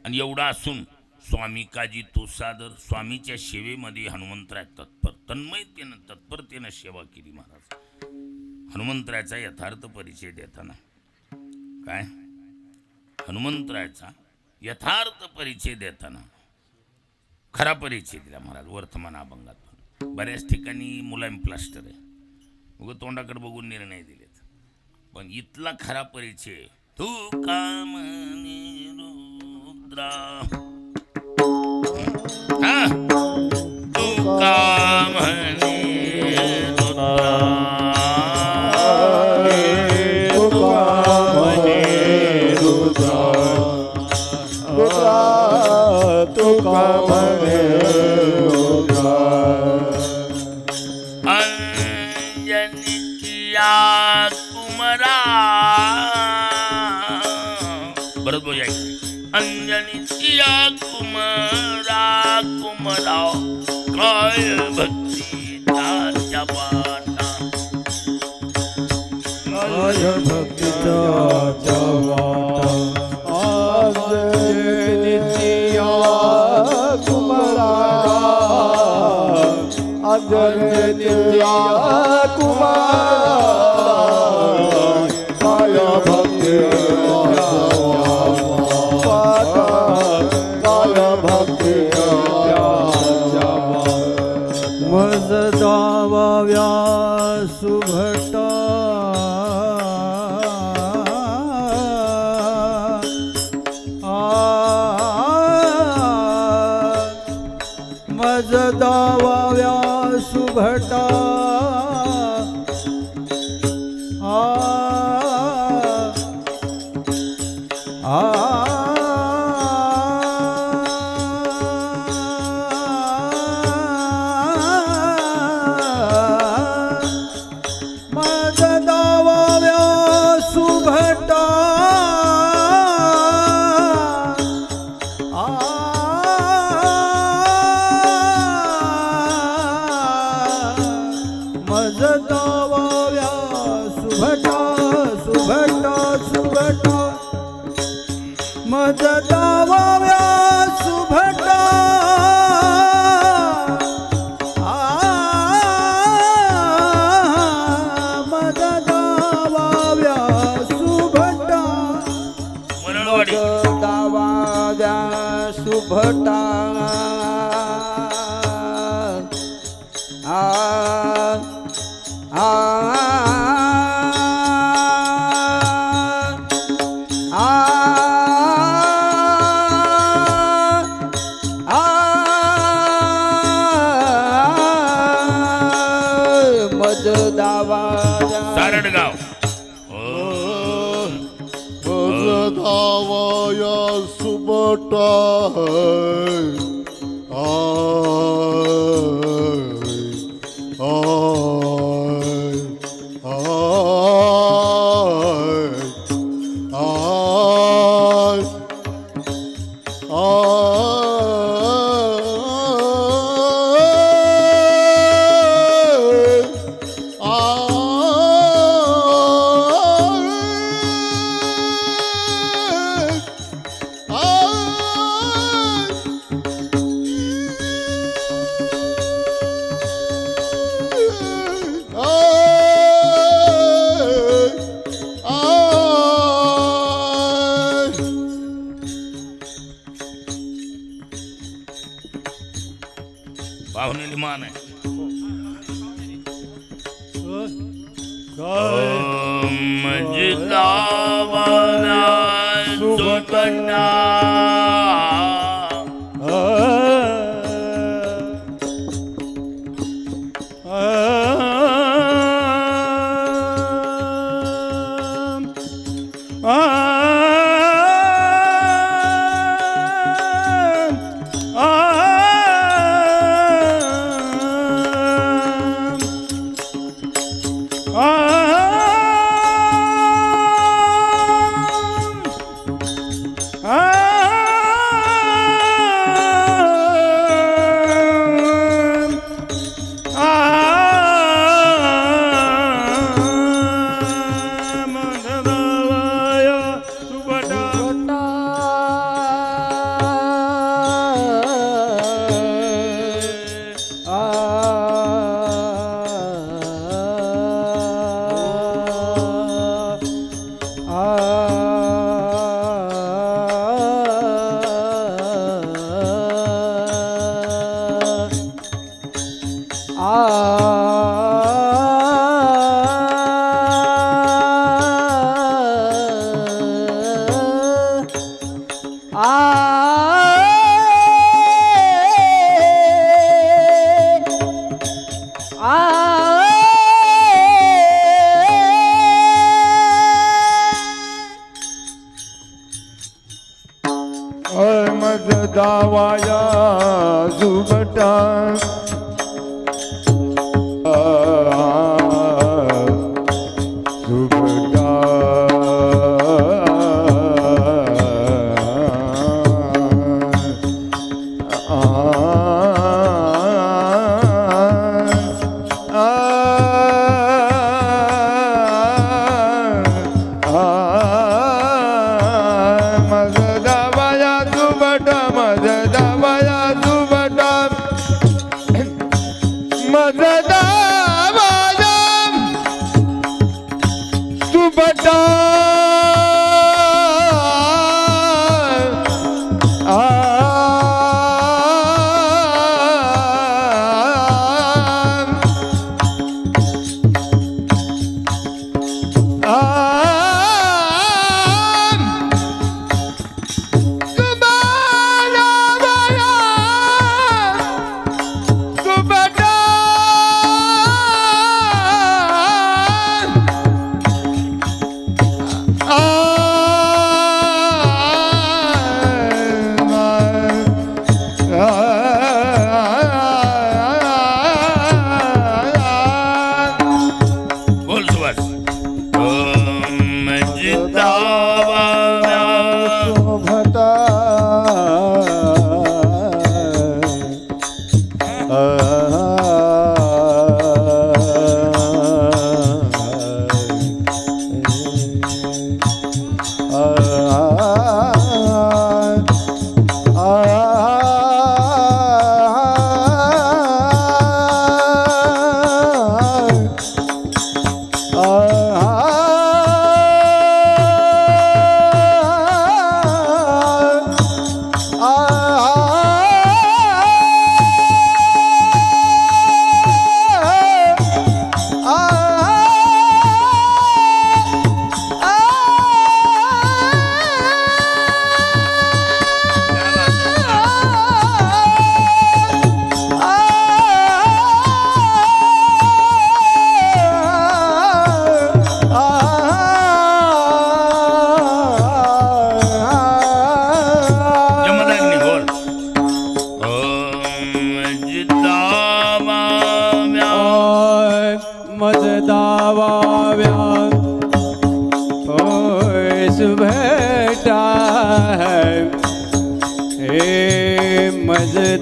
आणि एवढा असून स्वामी काजी तो सादर. स्वामीच्या सेवेमध्ये हनुमंतराय तत्पर, तन्मयतेनं तत्परतेनं सेवा केली महाराज. हनुमंतरायाचा यथार्थ परिचय देताना काय, हनुमंतरायाचा यथार्थ परिचय देताना खरा परिचय दिला महाराज वर्तमान अभंगात. बऱ्याच ठिकाणी मुलायम प्लास्टर आहे, उगं तोंडाकडे बघून निर्णय दिलेत. पण इथला खरा परिचय, तू कामनी रुद्रा, हा, तू कामनी रुद्रा, अंजनीच्या कुमरा कुमरा, काय भक्ती त्याच्या पाटा, काय भक्ती त्याच्या वाटा. अंजनीच्या कुमरा, अंजनीच्या कुमरा, काय भक्ती मज दावाव्या सुभटा, मज दावाव्या सुभटा, मज दावाव्या सुभटा, मज दावाव्या सुभटा, मज दावाव्या सुभटा, सारडगाव धावाया सुबटा, पाहुणेली मान आहे सुभटा मज दावाया सुभटा सुभटा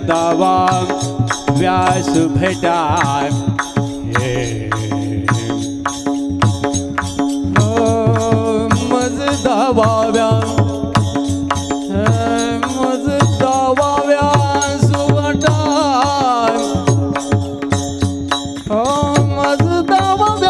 दावा व्यास भेटा मज दावा मज दावा व्यास भेटा मज दावा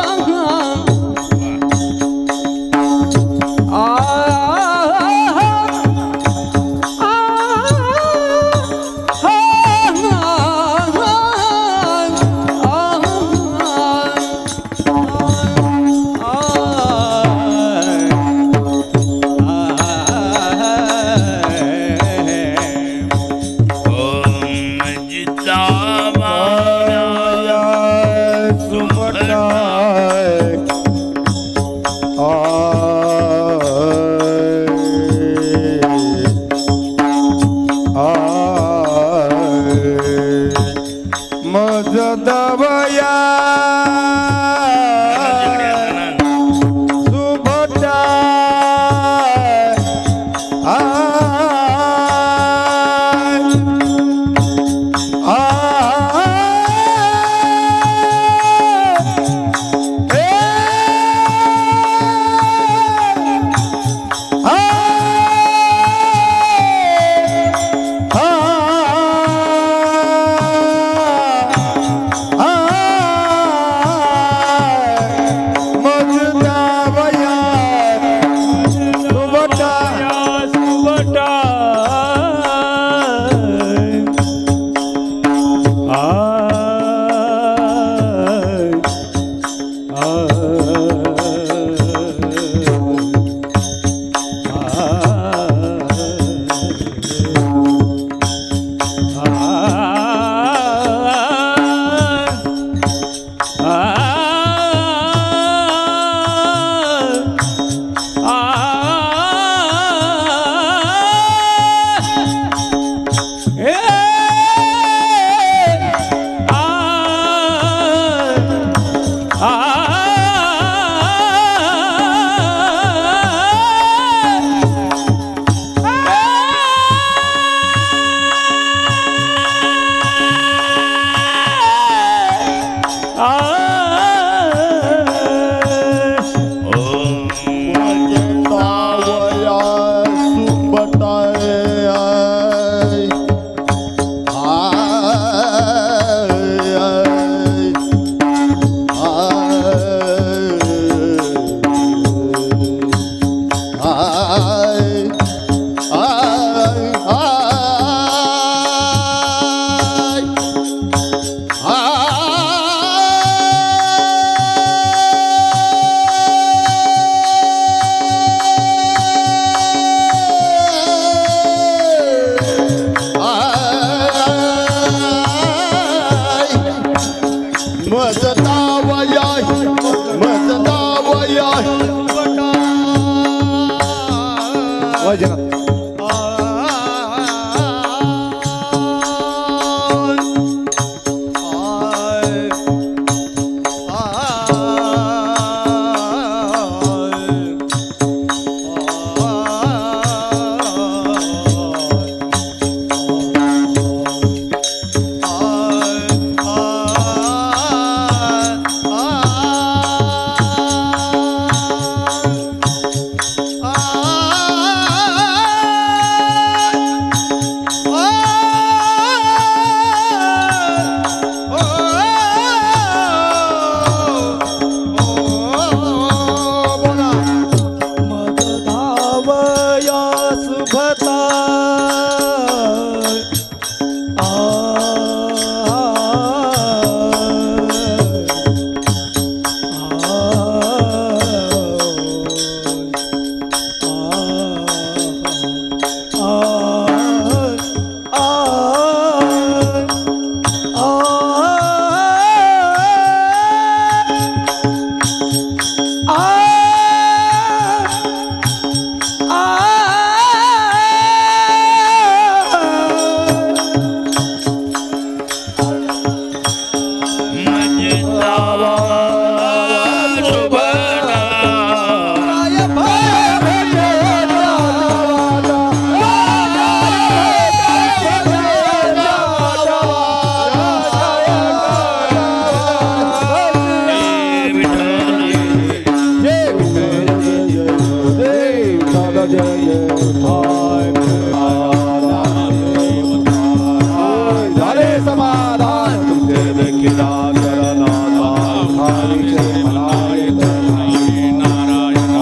झाले समाधान तुमचे देखील करनाथा भाविषे मला येत नाही नारायण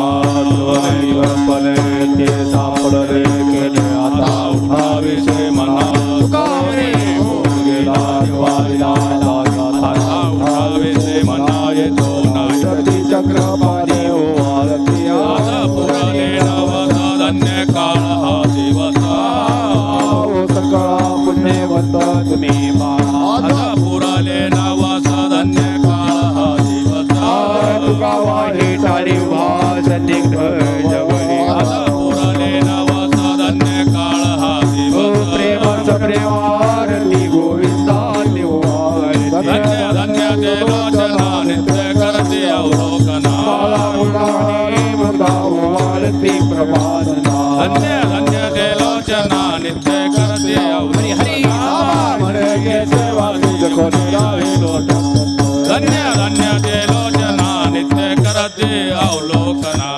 ते सापडले केले आता भाविषे मना तुकावरे गेला वालिला भाविषे मना येतो नाही चक्रपाणी ओ आरती पुराणे नवसाधन्य काळ हा दिवसा सकाळ पुण्यवंत तुम्ही आता पुराले नवसाधन्य काळ हा दिवसा तुकावा हे टारी वासनिक जगणे आता पुराले नवसाधन्य काळ हा दिवसा प्रेम प्रेमारती गोविंदा धन्य धन्य ते लोचना नित्य करते अवलोकना आरती प्रभातना धन्य धन्य ते लोचना नित्य करते अवलोकना धन्य धन्य ते लोचना नित्य करते अवलोकना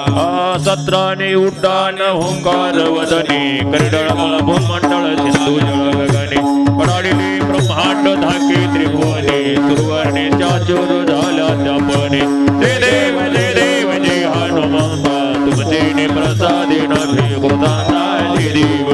सत्राने उड्डाण होंकार वदने करडळ भूमंडळ सिंधू जळ गगने पडालेले ब्रह्मांड धाके त्रिभुवने सुरवर्णेच्या चोर झाल्या त्यापणे जय देव जय हनुमंता तुमचे प्रसादे नभे गोदाना जय देव